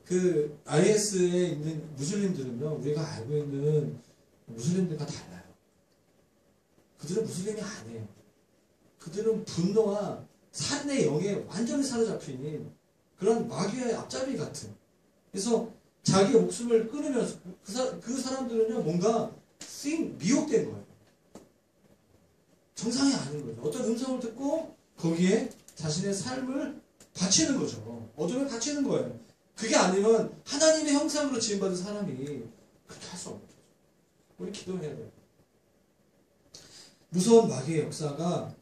그 IS에 있는 무슬림들은요, 우리가 알고 있는 무슬림들과 달라요. 그들은 무슬림이 아니에요. 그들은 분노와 산의 영에 완전히 사로잡힌 그런 마귀의 앞잡이 같은. 그래서 자기 목숨을 끊으면서 그 사람들은요, 뭔가 미혹된 거예요. 정상이 아닌 거죠. 어떤 음성을 듣고 거기에 자신의 삶을 바치는 거죠. 어둠에 바치는 거예요. 그게 아니면 하나님의 형상으로 지음받은 사람이 그렇게 할 수 없는 거죠. 우리 기도해야 돼요. 무서운 마귀의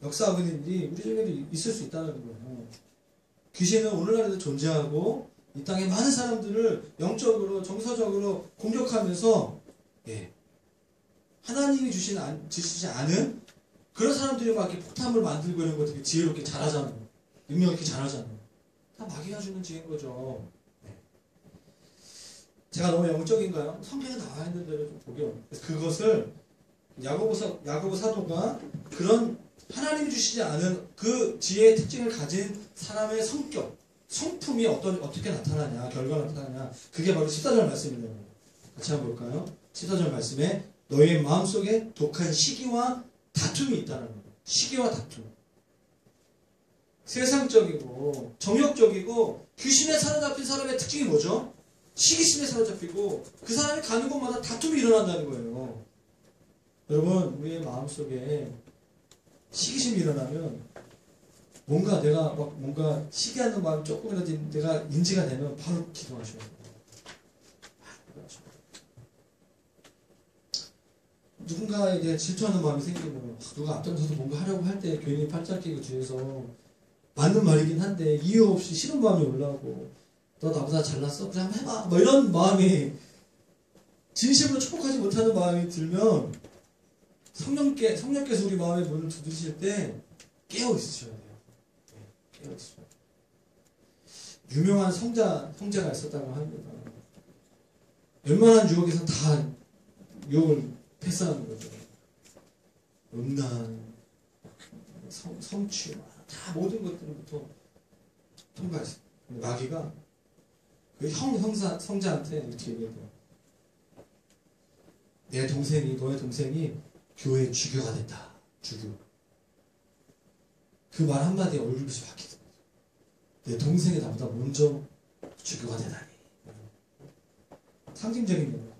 역사하고 있는 일이 우리 중에도 있을 수 있다는 거예요. 귀신은 오늘날에도 존재하고 이 땅의 많은 사람들을 영적으로 정서적으로 공격하면서 하나님이 주시지 않은 그런 사람들이 막 이렇게 폭탄을 만들고 이런 거 되게 지혜롭게 잘하잖아요. 능력 있게 잘하잖아요. 다 마귀가 주는 지혜인 거죠. 제가 너무 영적인가요? 성경에 나와 있는 대로 좀 보게요. 그것을 야고보 사도가 그런 하나님이 주시지 않은 그 지혜의 특징을 가진 사람의 성격, 성품이 어떻게 나타나냐, 결과가 나타나냐, 그게 바로 14절 말씀입니다. 같이 한번 볼까요? 14절 말씀에 너희의 마음속에 독한 시기와 다툼이 있다는 거예요. 시기와 다툼. 세상적이고 정욕적이고 귀신에 사로잡힌 사람의 특징이 뭐죠? 시기심에 사로잡히고 그 사람이 가는 곳마다 다툼이 일어난다는 거예요. 여러분, 우리의 마음속에 시기심이 일어나면 뭔가 시기하는 마음이 조금이라도 내가 인지가 되면 바로 기도하셔야 돼요. 누군가에게 질투하는 마음이 생기면 누가 앞장서서 뭔가 하려고 할 때 괜히 팔짱 끼고 뒤에서 맞는 말이긴 한데 이유 없이 싫은 마음이 올라오고 너 나보다 잘났어? 그래 한번 해봐. 뭐 이런 마음이 진심으로 축복하지 못하는 마음이 들면 성령께서 우리 마음의 문을 두드리실 때 깨어 있으셔야 돼요. 깨어 있으셔야 돼요. 유명한 성자가 있었다고 합니다. 웬만한 유혹에서 다 유혹을 패스하는 거죠. 음란, 성취, 다 모든 것들부터 통과했어요. 마귀가 그 성자한테 이렇게 얘기해요. 너의 동생이 교회의 주교가 됐다. 주교. 그 말 한마디에 얼굴빛이 바뀌더라고요. 내 동생이 나보다 먼저 주교가 되다니. 상징적인 거예요.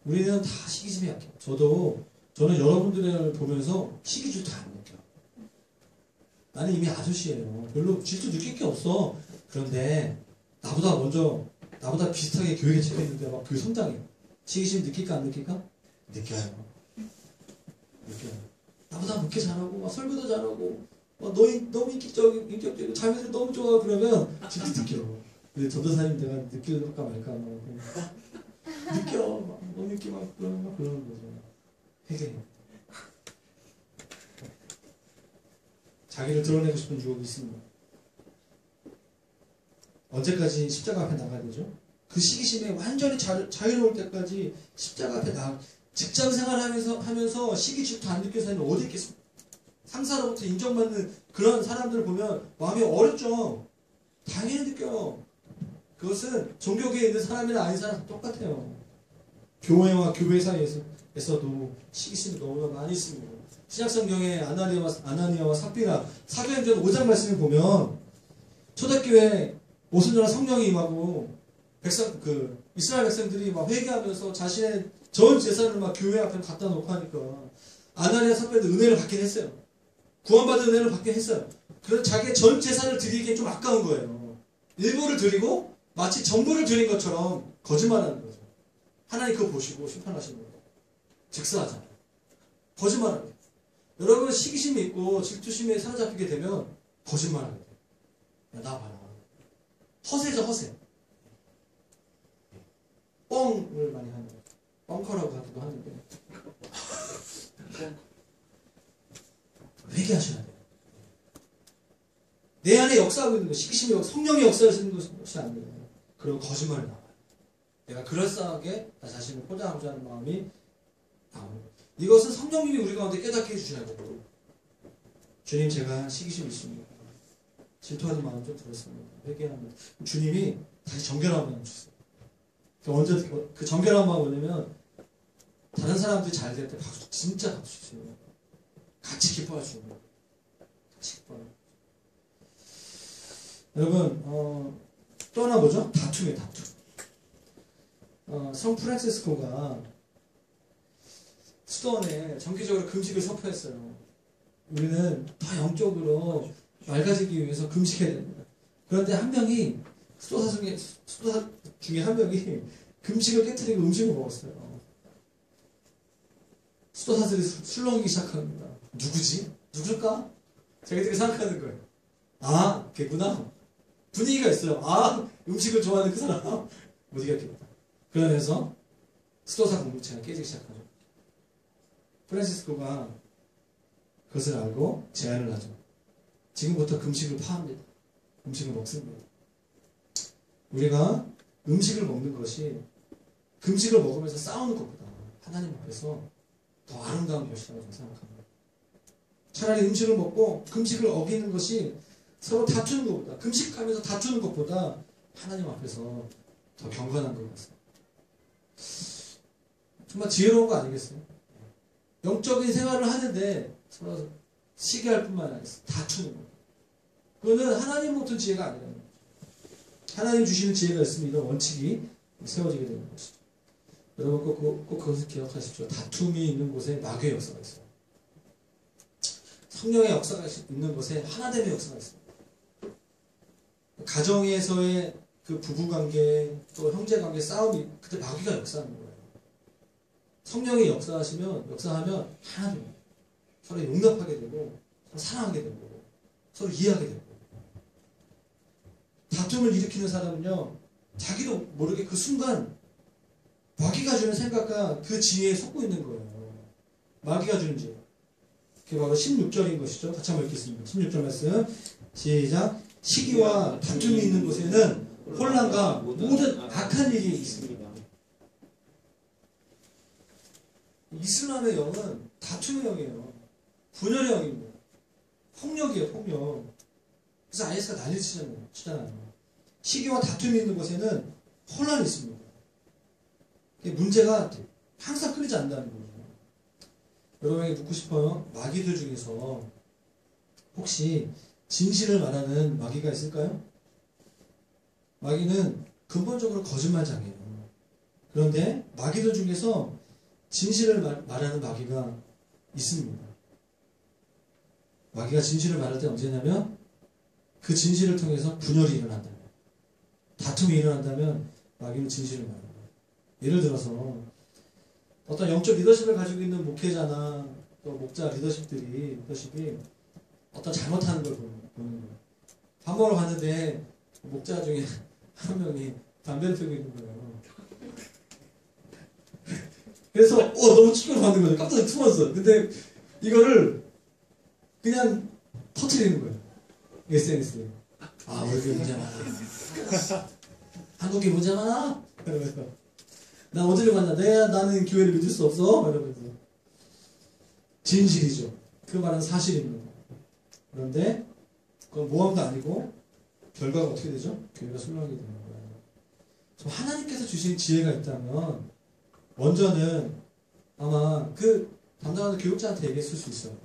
우리는 다 시기심이 약해요. 저는 여러분들을 보면서 시기 질투 안 느껴요. 나는 이미 아저씨예요. 별로 질투 느낄 게 없어. 그런데 나보다 비슷하게 교육에 집했는데 막 교육 성장해요. 시기심 느낄까 안 느낄까? 느껴요. 나보다 그렇게 잘하고 막 설교도 잘하고 막 너무 인격적이고 자매들이 너무 좋아 그러면 질투 느껴요. 근데 전도사님 내가 느낄까 말까 느껴 막 너무 이렇게 막 그러는 거죠. 회개해요. 자기를 드러내고 싶은 유혹이 있습니다. 언제까지 십자가 앞에 나가야 되죠? 그 시기심에 완전히 자유로울 때까지 십자가 앞에 직장 생활하면서 시기 질투 안 느끼는 사람이 어디 있겠습니까? 상사로부터 인정받는 그런 사람들을 보면 마음이 어렵죠. 당연히 느껴요. 그것은 종교계에 있는 사람이나 아닌 사람 똑같아요. 교회와 교회 사이에서도 시기심이 너무나 많이 있습니다. 신약성경에 아나니아와 삽비라 사도행전 5장 말씀을 보면 초대교회 오순절날 성령이 임하고 이스라엘 백성들이 막 회개하면서 자신의 전 재산을 막 교회 앞에 갖다 놓고 하니까 아나니아 삽비라도 은혜를 받긴 했어요. 구원받은 은혜를 받긴 했어요. 그래서 자기의 전 재산을 드리기엔 좀 아까운 거예요. 일부를 드리고 마치 전부를 드린 것처럼 거짓말하는 거죠. 하나님 그거 보시고 심판하시는 거예요. 즉사하잖아요. 거짓말하게. 여러분 시기심이 있고 질투심에 사로잡히게 되면 거짓말하게 돼요. 야, 나 봐라. 허세죠, 허세. 뻥을 많이 하는 거예요. 뻥커라고 하기도 하는데 회개하셔야 돼요. 내 안에 역사하고 있는 거, 시기심이 성령이 역사하시는 것이 아니에요. 그리고 거짓말을 나와요. 내가 그럴싸하게 나 자신을 포장하고자 하는 마음이 나오는 거예요. 이것은 성령님이 우리 가운데 깨닫게 해주셔야 돼요. 주님, 제가 시기심이 있습니다. 질투하는 마음 좀 들었습니다. 회개합니다. 주님이 다시 정결한 마음 주세요. 언제 그 정결한 마음 뭐냐면 다른 사람들이 잘 될 때 박수, 진짜 박수 주세요. 같이 기뻐할 수 있는. 같이 기뻐하는. 여러분, 또 하나 뭐죠? 다툼이에요, 다툼. 성 프란시스코가 수도원에 정기적으로 금식을 선포했어요. 우리는 더 영적으로 맑아지기 위해서 금식해야 됩니다. 그런데 한 명이 수도사 중에 한 명이 금식을 깨뜨리고 음식을 먹었어요. 수도사들이 술렁이기 시작합니다. 누구지? 누굴까? 자기들이 생각하는 거예요. 아, 걔구나. 분위기가 있어요. 아, 음식을 좋아하는 그 사람 못 이겼겠다. 그러면서 수도사 공동체가 깨지기 시작하죠. 프란시스코가 그것을 알고 제안을 하죠. 지금부터 금식을 파합니다. 음식을 먹습니다. 우리가 음식을 먹는 것이 금식을 먹으면서 싸우는 것보다 하나님 앞에서 더 아름다운 것이라고 생각합니다. 차라리 음식을 먹고 금식을 어기는 것이 서로 다투는 것보다, 금식하면서 다투는 것보다 하나님 앞에서 더 경건한 것 같습니다. 정말 지혜로운 거 아니겠어요? 영적인 생활을 하는데 서로 시기할 뿐만 아니라 다투는 거예요. 그거는 하나님으로부터 지혜가 아니라는 거죠. 하나님 주시는 지혜가 있으면 이런 원칙이 세워지게 되는 것이죠. 여러분 꼭 그것을 기억하십시오. 다툼이 있는 곳에 마귀의 역사가 있어요. 성령의 역사가 있는 곳에 하나됨의 역사가 있어요. 가정에서의 그 부부관계 또 형제관계 싸움이 그때 마귀가 역사하는 거예요. 성령이 역사하면 하나 됩니다. 서로 용납하게 되고 서로 사랑하게 되고 서로 이해하게 되고. 다툼을 일으키는 사람은요, 자기도 모르게 그 순간 마귀가 주는 생각과 그 지혜에 속고 있는 거예요. 마귀가 주는 지혜. 그게 바로 16절인 것이죠. 같이 한번 읽겠습니다. 16절 말씀 시작. 시기와 다툼이 있는 곳에는 혼란과 모든 악한 일이 있습니다. 이슬람의 영은 다툼의 영이에요. 분열의 영입니다. 폭력이에요, 폭력. 그래서 IS가 난리 치잖아요. 시기와 다툼이 있는 곳에는 혼란이 있습니다. 문제가 항상 끊이지 않는다는 거예요. 여러분에게 묻고 싶어요. 마귀들 중에서 혹시 진실을 말하는 마귀가 있을까요? 마귀는 근본적으로 거짓말장이에요. 그런데 마귀들 중에서 진실을 말하는 마귀가 있습니다. 마귀가 진실을 말할 때 언제냐면 그 진실을 통해서 분열이 일어난다면, 다툼이 일어난다면 마귀는 진실을 말합니다. 예를 들어서 어떤 영적 리더십을 가지고 있는 목회자나 또 목자 리더십이 어떤 잘못하는 걸 보는 거예요. 밥 먹으러 갔는데 목자 중에 한 명이 담배를 피우고 있는 거예요. 그래서 너무 충격을 받는 거죠. 깜짝 숨었어. 근데 이거를 그냥 터뜨리는 거예요. SNS에. 아, 왜 이렇게 문제 많아. 한국에 문제 많아? 이러면서. 나 어디를 갔나? 나는 교회를 믿을 수 없어? 이러면서. 진실이죠. 그 말은 사실입니다. 그런데 그건 모함도 아니고 결과가 어떻게 되죠? 교회가 술렁하게 되는 거예요. 하나님께서 주신 지혜가 있다면 먼저는 아마 그 담당하는 교육자한테 얘기했을 수 있어요.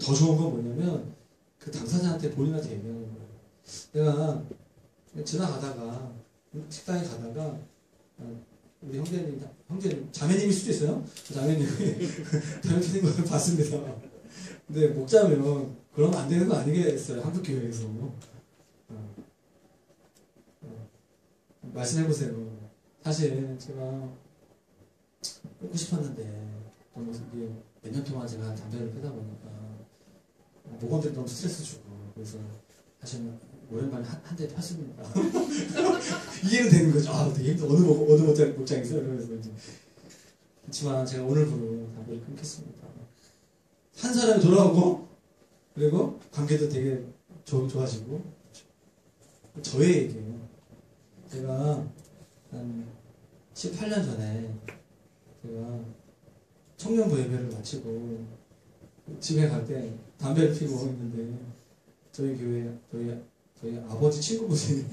더 좋은 건 뭐냐면 그 당사자한테 본인한테 얘기하는 거예요. 내가 지나가다가 식당에 가다가 우리 형제님 자매님일 수도 있어요. 자매님이 담배 피는 걸 봤습니다. 근데 목자면 그러면 안 되는 거 아니겠어요? 한국 교회에서 말씀해 보세요. 사실 제가 끊고 싶었는데 너무 이게 몇 년 동안 제가 담배를 피다 보니까 모건들이 너무 스트레스 주고 그래서 사실 오랜만에 한 대 폈습니다. 이해는 되는 거죠. 아, 되게 힘들어. 어느 목장에서 이러면서 이제. 그렇지만 제가 오늘부로 담배를 끊겠습니다. 한 사람이 돌아오고 그리고 관계도 되게 좋아지고 저의 얘기예요. 제가 한 18년 전에 제가 청년부 예배를 마치고 집에 갈 때 담배를 피고 있는데 저희 교회 저희 아버지 친구분이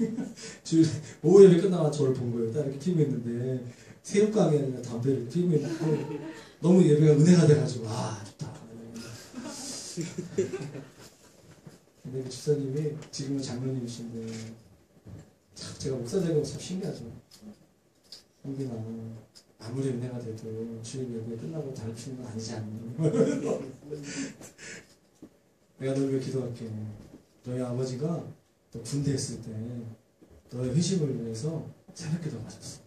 오후 예배 끝나고 저를 본 거예요. 딱 이렇게 피고 있는데 새우깡이 아니라 담배를 피고 있는데 너무 예배가 은혜가 돼가지고 아 좋다. 근데 그 집사님이 지금은 장로님이신데 참 제가 목사 되고 참 신기하죠. 홍빈아 아무리 은혜가 돼도 주일 예배 끝나고 담배 피우는 건 아니지 않니? 내가 널 위해 기도할게. 너희 아버지가 너 군대 있을 때 너의 회심을 위해서 새벽기도 가셨어.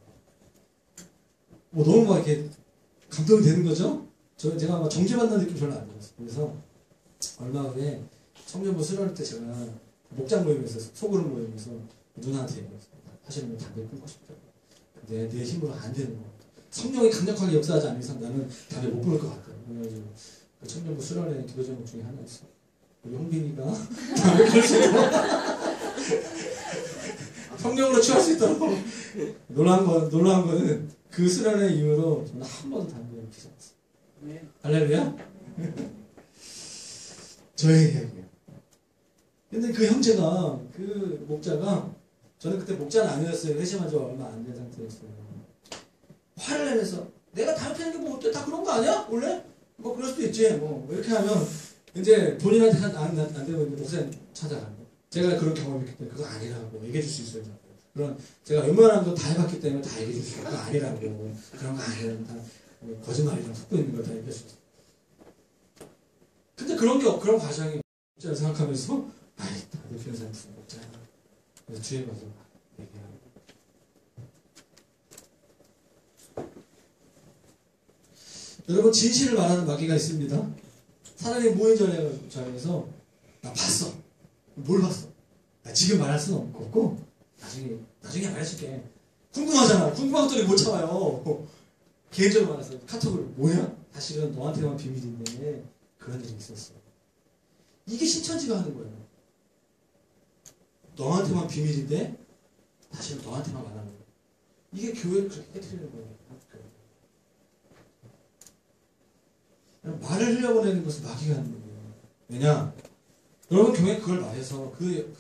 뭐 너무 막 이렇게 감동이 되는 거죠? 제가 아마 정죄받는 느낌 별로 안 들었어요. 그래서 얼마 후에 청년부 수련회 때 제가 목장 모임에서 소그룹 모임에서 누나한테 얘기했어요. 사실은 담배 끊고 싶다고. 근데 내 힘으로 안 되는 거. 성령이 강력하게 역사하지 않는 이상 나는 담배 못 끊을 것 같아요. 그래가지고 그 청년부 수련회 기도 제목 중에 하나였어요. 우리 홍빈이가 담배 끊을 수 있도록 성령으로 취할 수 있도록 놀라운 거는 그 수련회 이후로 저는 한 번도 담배를 피지 않았어요. 네. 할렐루야? 저의 이야기예요. 근데 그 형제가 그 목자가 저는 그때 목자는 아니었어요. 회심한 지 얼마 안 된 상태였어요. 화를 내면서 내가 담배 피는 게 뭐 어때? 다 그런 거 아니야? 원래? 뭐 그럴 수도 있지. 뭐 이렇게 하면 이제 본인한테 안 되면 목사님 찾아가는 거. 제가 그런 경험이 있기 때문에 그거 아니라고 얘기해 줄 수 있어요. 그런 제가 웬만한 거 다 해봤기 때문에 다 얘기해 줄 수 있어요. 그거 아니라고. 그런 거 아니라고. 다 거짓말이랑 섞고 있는 걸 다 얘기할 수 있어요. 근데 그런 과정이 목자를 생각하면서 아이 다들 피는 사람 무슨 목자야. 그래서 주에 가서 얘기하고 여러분 진실을 말하는 마귀가 있습니다. 사람이 모인 자리에서 나 봤어. 뭘 봤어? 나 지금 말할 수는 없고 나중에 말해줄게. 궁금하잖아. 궁금한 것들이 못 참아요. 개인적으로 말해서 카톡을 뭐야? 사실은 너한테만 비밀인데 그런 일이 있었어. 이게 신천지가 하는 거예요. 너한테만 비밀인데 사실은 너한테만 말하는 거예요. 이게 교회를 그렇게 깨트리는 거예요. 말을 흘려보내는 것은 마귀가 하는 거예요. 왜냐? 여러분 교회 그걸 말해서 그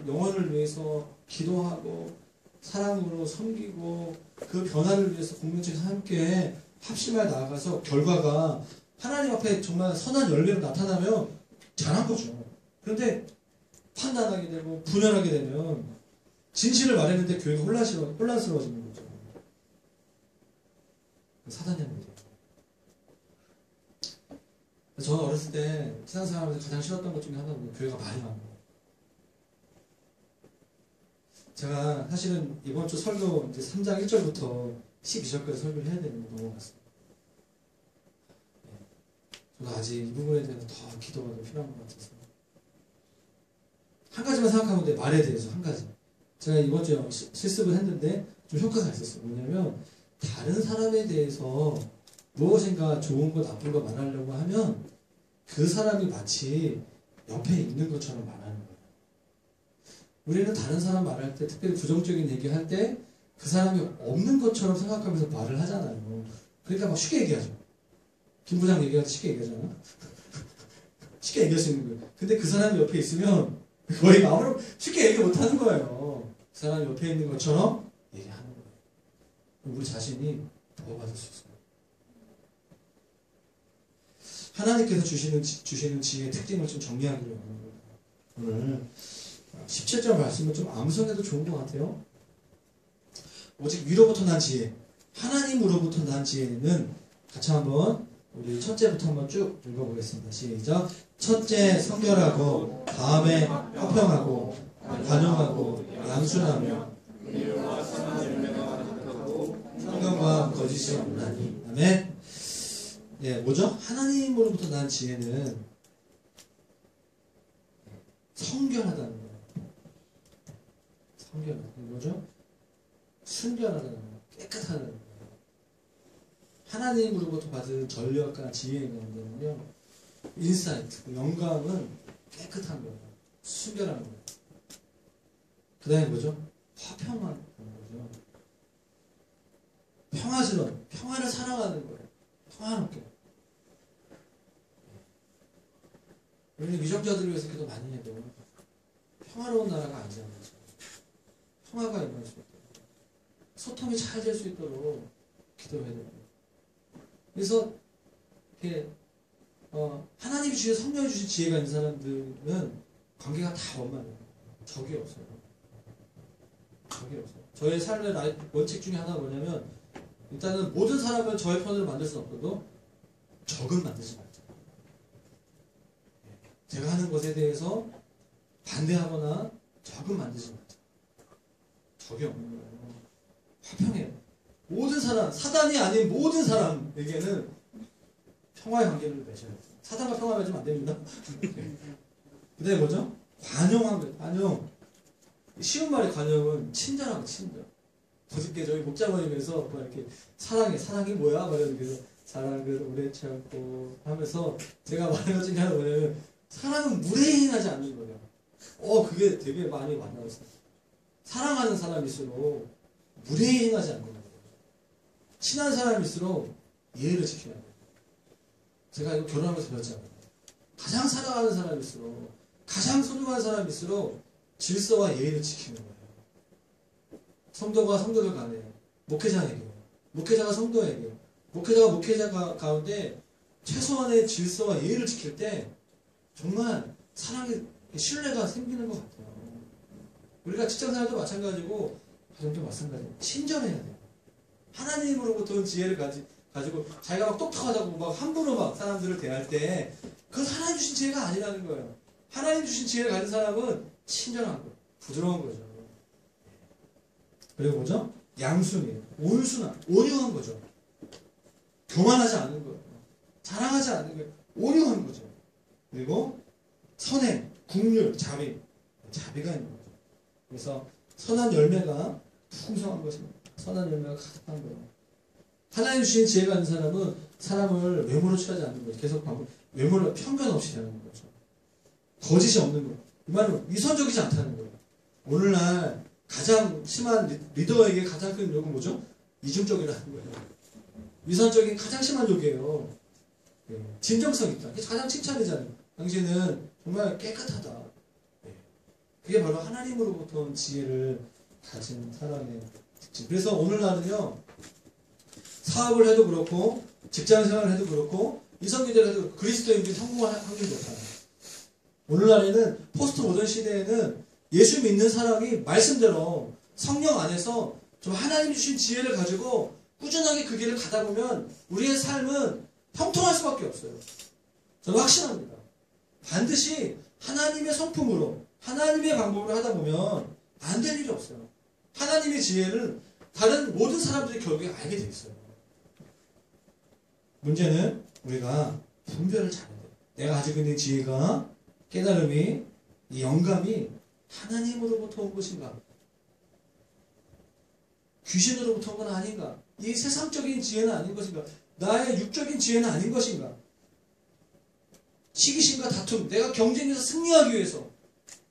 영혼을 위해서 기도하고 사랑으로 섬기고 그 변화를 위해서 공동체에서 함께 합심하여 나아가서 결과가 하나님 앞에 정말 선한 열매로 나타나면 잘한 거죠. 그런데 판단하게 되고 분열하게 되면 진실을 말했는데 교회가 혼란스러워지는 거죠. 사단의 문제예요. 저는 어렸을 때 신앙생활하면서 가장 싫었던 것 중에 하나는 교회가 말이 많은 거예요. 제가 사실은 이번 주 설교 이제 3장 1절부터 12절까지 설교를 해야 되는 거 넘어갔어요. 저도 아직 이 부분에 대해서 더 기도가 더 필요한 것 같아서 한 가지만 생각하면 돼. 말에 대해서 한 가지. 제가 이번 주에 실습을 했는데 좀 효과가 있었어요. 뭐냐면 다른 사람에 대해서 무엇인가 좋은 거 나쁜 거 말하려고 하면 그 사람이 마치 옆에 있는 것처럼 말하는 거예요. 우리는 다른 사람 말할 때 특별히 부정적인 얘기할 때 그 사람이 없는 것처럼 생각하면서 말을 하잖아요. 그러니까 막 쉽게 얘기하죠. 김 부장 얘기할 때 쉽게 얘기하잖아. 쉽게 얘기할 수 있는 거예요. 근데 그 사람이 옆에 있으면 거의 아무런 쉽게 얘기 못 하는 거예요. 그 사람이 옆에 있는 것처럼 얘기하는 거예요. 우리 자신이 도와받을 수 있어요. 하나님께서 주시는 지혜의 특징을 좀 정리하기로 하는 거예요. 오늘 17절 말씀은 좀 암송해도 좋은 것 같아요. 오직 위로부터 난 지혜, 하나님으로부터 난 지혜는 같이 한번 우리 첫째부터 한번 쭉 읽어보겠습니다. 시작. 첫째 성결하고 다음에 화평하고 관용하고 양순하며 성경과 거짓이 없나니. 아멘. 예, 뭐죠? 하나님으로부터 난 지혜는 성결하다는 거예요. 성결하다. 뭐죠? 순결하다는 거예요. 깨끗하다는 거예요. 하나님으로부터 받은 전력과 지혜가 뭐냐면요. 인사이트, 영감은 깨끗한 거예요. 순결한 거예요. 그 다음에 뭐죠? 화평한 거죠. 평화스러운, 평화를 사랑하는 거예요. 평화롭게. 우리는 위정자들을 위해서 기도 많이 해도 평화로운 나라가 아니잖아요. 평화가 임할 수 있도록, 소통이 잘 될 수 있도록 기도해야 돼요. 그래서 이렇게 하나님이 주신 성령이 주신 지혜가 있는 사람들은 관계가 다 원만해요. 적이 없어요. 적이 없어요. 저의 삶의 원칙 중에 하나가 뭐냐면 일단은 모든 사람을 저의 편으로 만들 수는 없어도 적은 만들지 말자. 제가 하는 것에 대해서 반대하거나 적은 만들지 말자. 적이 없는 거예요. 화평해요. 모든 사람, 사단이 아닌 모든 사람에게는 평화의 관계를 맺어야 돼요. 사단과 평화 맺으면 안 됩니다. 그 다음에 뭐죠? 관용한 거예요. 관용. 쉬운 말이 관용은 친절한 거, 친절. 어저께 저희 목자모님에서 뭐 이렇게 사랑이 뭐야? 그래서 사랑을 오래 참고 하면서 제가 말한 것 중에 하나 뭐냐면 사랑은 무례행하지 않는 거예요. 그게 되게 많이 만나왔어요. 사랑하는 사람일수록 무례행하지 않는 거예요. 친한 사람일수록 예의를 지켜야 돼요. 제가 이거 결혼하면서 배웠잖아요. 가장 사랑하는 사람일수록, 가장 소중한 사람일수록 질서와 예의를 지키는 거예요. 성도가 성도들 간에, 목회자에게, 목회자가 성도에게, 목회자가 목회자 가운데 최소한의 질서와 예의를 지킬 때 정말 사랑의 신뢰가 생기는 것 같아요. 우리가 직장생활도 마찬가지고 가정도 마찬가지예요. 친절해야 돼요. 하나님으로부터 온 지혜를 가지고 자기가 막 똑똑하다고 막 함부로 막 사람들을 대할 때 그건 하나님 주신 지혜가 아니라는 거예요. 하나님 주신 지혜를 가진 사람은 친절한 거예요. 부드러운 거죠. 그리고 뭐죠? 양순이에요. 온순한, 온유한 거죠. 교만하지 않는 거예요. 자랑하지 않는 거예요. 온유한 거죠. 그리고 선행, 국률, 자비가 있는 거죠. 그래서 선한 열매가 풍성한 것입니다. 선한 열매가 가득한 거예요. 하나님 주신 지혜가 있는 사람은 사람을 외모로 취하지 않는 거죠. 계속 외모를 편견 없이 대하는 거죠. 거짓이 없는 거예요. 이 말은 위선적이지 않다는 거예요. 오늘날 가장 심한 리더에게 가장 큰 욕은 뭐죠? 이중적이라는 거예요. 위선적인 가장 심한 욕이에요. 진정성 있다. 이게 가장 칭찬이잖아요. 당신은 정말 깨끗하다. 그게 바로 하나님으로부터 온 지혜를 가진 사람의 특징. 그래서 오늘날은요, 사업을 해도 그렇고, 직장 생활을 해도 그렇고, 이성교제를 해도 그렇고, 그리스도인들이 성공할 확률이 높아요. 오늘날에는 포스트 모던 시대에는 예수 믿는 사람이 말씀대로 성령 안에서 좀 하나님 주신 지혜를 가지고 꾸준하게 그 길을 가다 보면 우리의 삶은 형통할 수밖에 없어요. 저는 확신합니다. 반드시 하나님의 성품으로, 하나님의 방법으로 하다 보면 안 될 일이 없어요. 하나님의 지혜를 다른 모든 사람들이 결국에 알게 돼 있어요. 문제는 우리가 분별을 잘해야 돼요. 내가 가지고 있는 지혜가, 깨달음이, 이 영감이 하나님으로부터 온 것인가? 귀신으로부터 온 건 아닌가? 이 세상적인 지혜는 아닌 것인가? 나의 육적인 지혜는 아닌 것인가? 시기심과 다툼, 내가 경쟁에서 승리하기 위해서,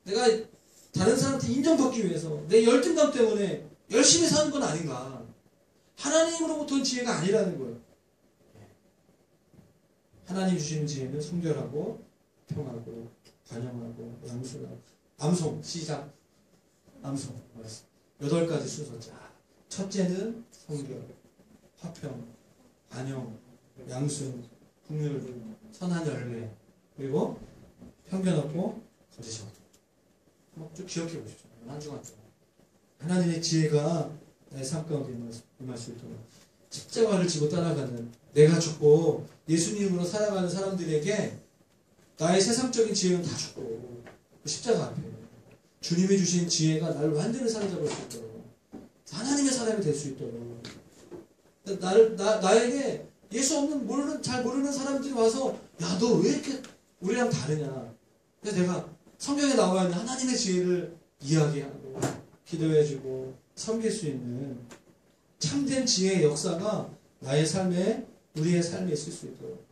내가 다른 사람한테 인정받기 위해서, 내 열등감 때문에 열심히 사는 건 아닌가? 하나님으로부터 온 지혜가 아니라는 거예요. 하나님 주시는 지혜는 순결하고 평하고 관용하고 양순하고 암송 시작 암송 8가지 순서. 첫째는 성결, 화평, 관용, 양순, 국률, 선한 열매, 그리고 편견 없고 거짓이 없고. 좀 기억해 보십시오. 한 주간 하나님의 지혜가 내 삶 가운데 임할 수 있도록 십자가를 지고 따라가는, 내가 죽고 예수님으로 살아가는 사람들에게 나의 세상적인 지혜는 다 죽고 그 십자가 앞에 주님이 주신 지혜가 나를 완전히 사로잡을 수 있도록, 하나님의 사람이 될 수 있도록, 나에게 예수 없는 잘 모르는 사람들이 와서 야, 너 왜 이렇게 우리랑 다르냐. 그래서 내가 성경에 나와 있는 하나님의 지혜를 이야기하고 기도해주고 섬길 수 있는 참된 지혜의 역사가 나의 삶에, 우리의 삶에 있을 수 있도록.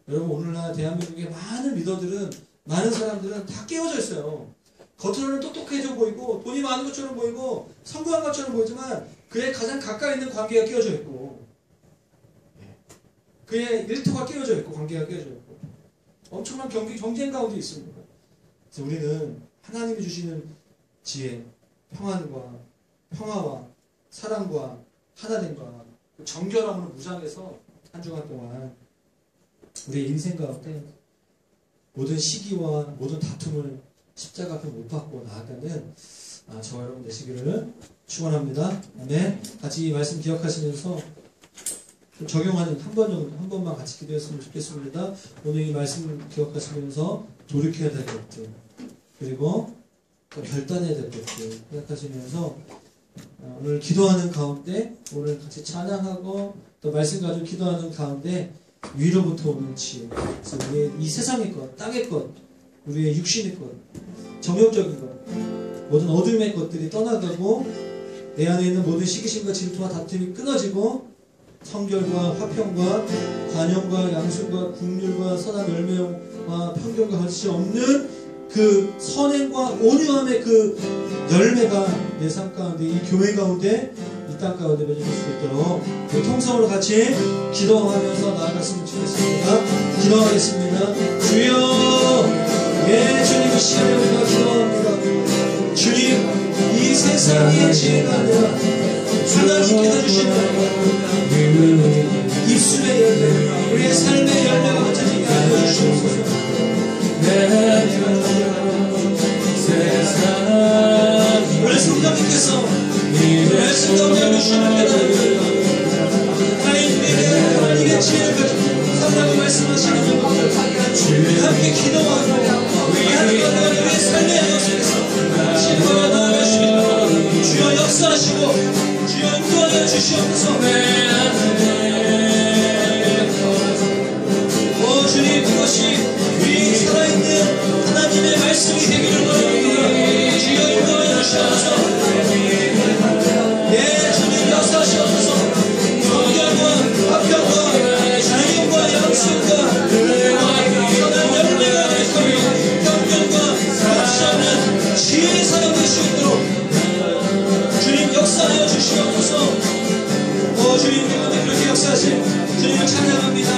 여러분, 오늘날 대한민국의 많은 리더들은, 많은 사람들은 다 깨어져 있어요. 겉으로는 똑똑해져 보이고 돈이 많은 것처럼 보이고 성공한 것처럼 보이지만 그의 가장 가까이 있는 관계가 깨어져 있고, 그의 일터가 깨어져 있고, 관계가 깨어져 있고, 엄청난 경쟁 가운데 있습니다. 그래서 우리는 하나님이 주시는 지혜, 평화와 사랑과 하나됨과 정결함으로 무장해서 한 주간 동안 우리의 인생 가운데 모든 시기와 모든 다툼을 십자가 앞에 못 박고 나아가는 저와 여러분 되시기를 축원합니다. 아멘. 같이 이 말씀 기억하시면서 적용하는 한 번만 같이 기도했으면 좋겠습니다. 오늘 이 말씀 기억하시면서 돌이켜야 될 것들, 그리고 또 결단해야 될 것들 생각하시면서 오늘 기도하는 가운데, 오늘 같이 찬양하고 또 말씀 가지고 기도하는 가운데 위로부터 오는 지혜, 그래서 우리의 이 세상의 것, 땅의 것, 우리의 육신의 것, 정욕적인 것, 모든 어둠의 것들이 떠나가고 내 안에 있는 모든 시기심과 질투와 다툼이 끊어지고 성결과 화평과 관용과 양순과 국률과 선한 열매와 편견과 거짓이 없는 그 선행과 온유함의 그 열매가 내 삶 가운데, 이 교회 가운데, 이 땅 가운데 맺어질 수 있도록 우리 통성으로 같이 기도하면서 나아갔으면 좋겠습니다. 기도하겠습니다. 주여, 예, 주님, 이 시간에 우리가 기도합니다. 주님, 이 세상의 지혜가 아니라 하나님께서 주신 입술의 열매, 우리의 삶의 열매가 맺어지게 하여 주시옵소서. 우리 성령님께서 말씀 가운데 주시는 깨달음을 하나님의 지혜를 가지고 살라고 말씀하시는 분들 함께 기도하고 우리 하나님 가운데 우리의 삶의 역사에서 신과가 나아가시고 주여 역사하시고 주여 인도하여 주시옵소서. 오 주님, 그것이 우리 살아있는 하나님의 말씀이 되기를 원합니다. 주여 인도하여 주시옵소서. 예, 주님 역사하시옵소서. 성결과 화평과 자유과 양심과 선한 열매가 될 거며 평균과 거짓 없는 지혜의 사람 될 수 있도록 주님 역사하여 주시옵소서. 오 주님, 그분이 그렇게 역사하신 주님을 찬양합니다.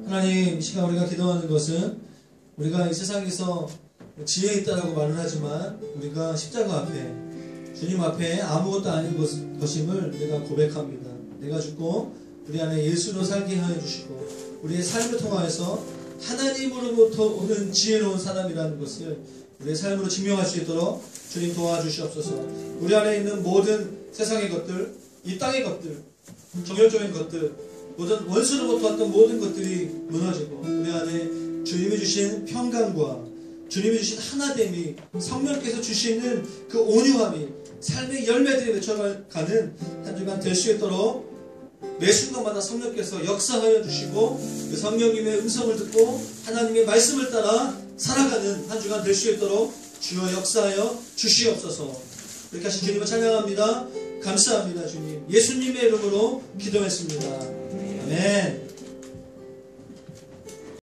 하나님, 이 시간 우리가 기도하는 것은 우리가 이 세상에서 지혜 있다라고 말을 하지만 우리가 십자가 앞에, 주님 앞에 아무것도 아닌 것임을 우리가 고백합니다. 내가 죽고 우리 안에 예수로 살게 하여 주시고 우리의 삶을 통하여서 하나님으로부터 오는 지혜로운 사람이라는 것을 우리의 삶으로 증명할 수 있도록 주님 도와주시옵소서. 우리 안에 있는 모든 세상의 것들, 이 땅의 것들, 정열적인 것들, 모든 원수로부터 왔던 모든 것들이 무너지고 우리 안에 주님이 주신 평강과 주님이 주신 하나됨이, 성령께서 주시는 그 온유함이, 삶의 열매들이 맺혀가는 한 주간 될 수 있도록 매 순간마다 성령께서 역사하여 주시고 그 성령님의 음성을 듣고 하나님의 말씀을 따라 살아가는 한 주간 될 수 있도록 주여 역사하여 주시옵소서. 이렇게 하신 주님을 찬양합니다. 감사합니다. 주님, 예수님의 이름으로 기도했습니다. 아멘.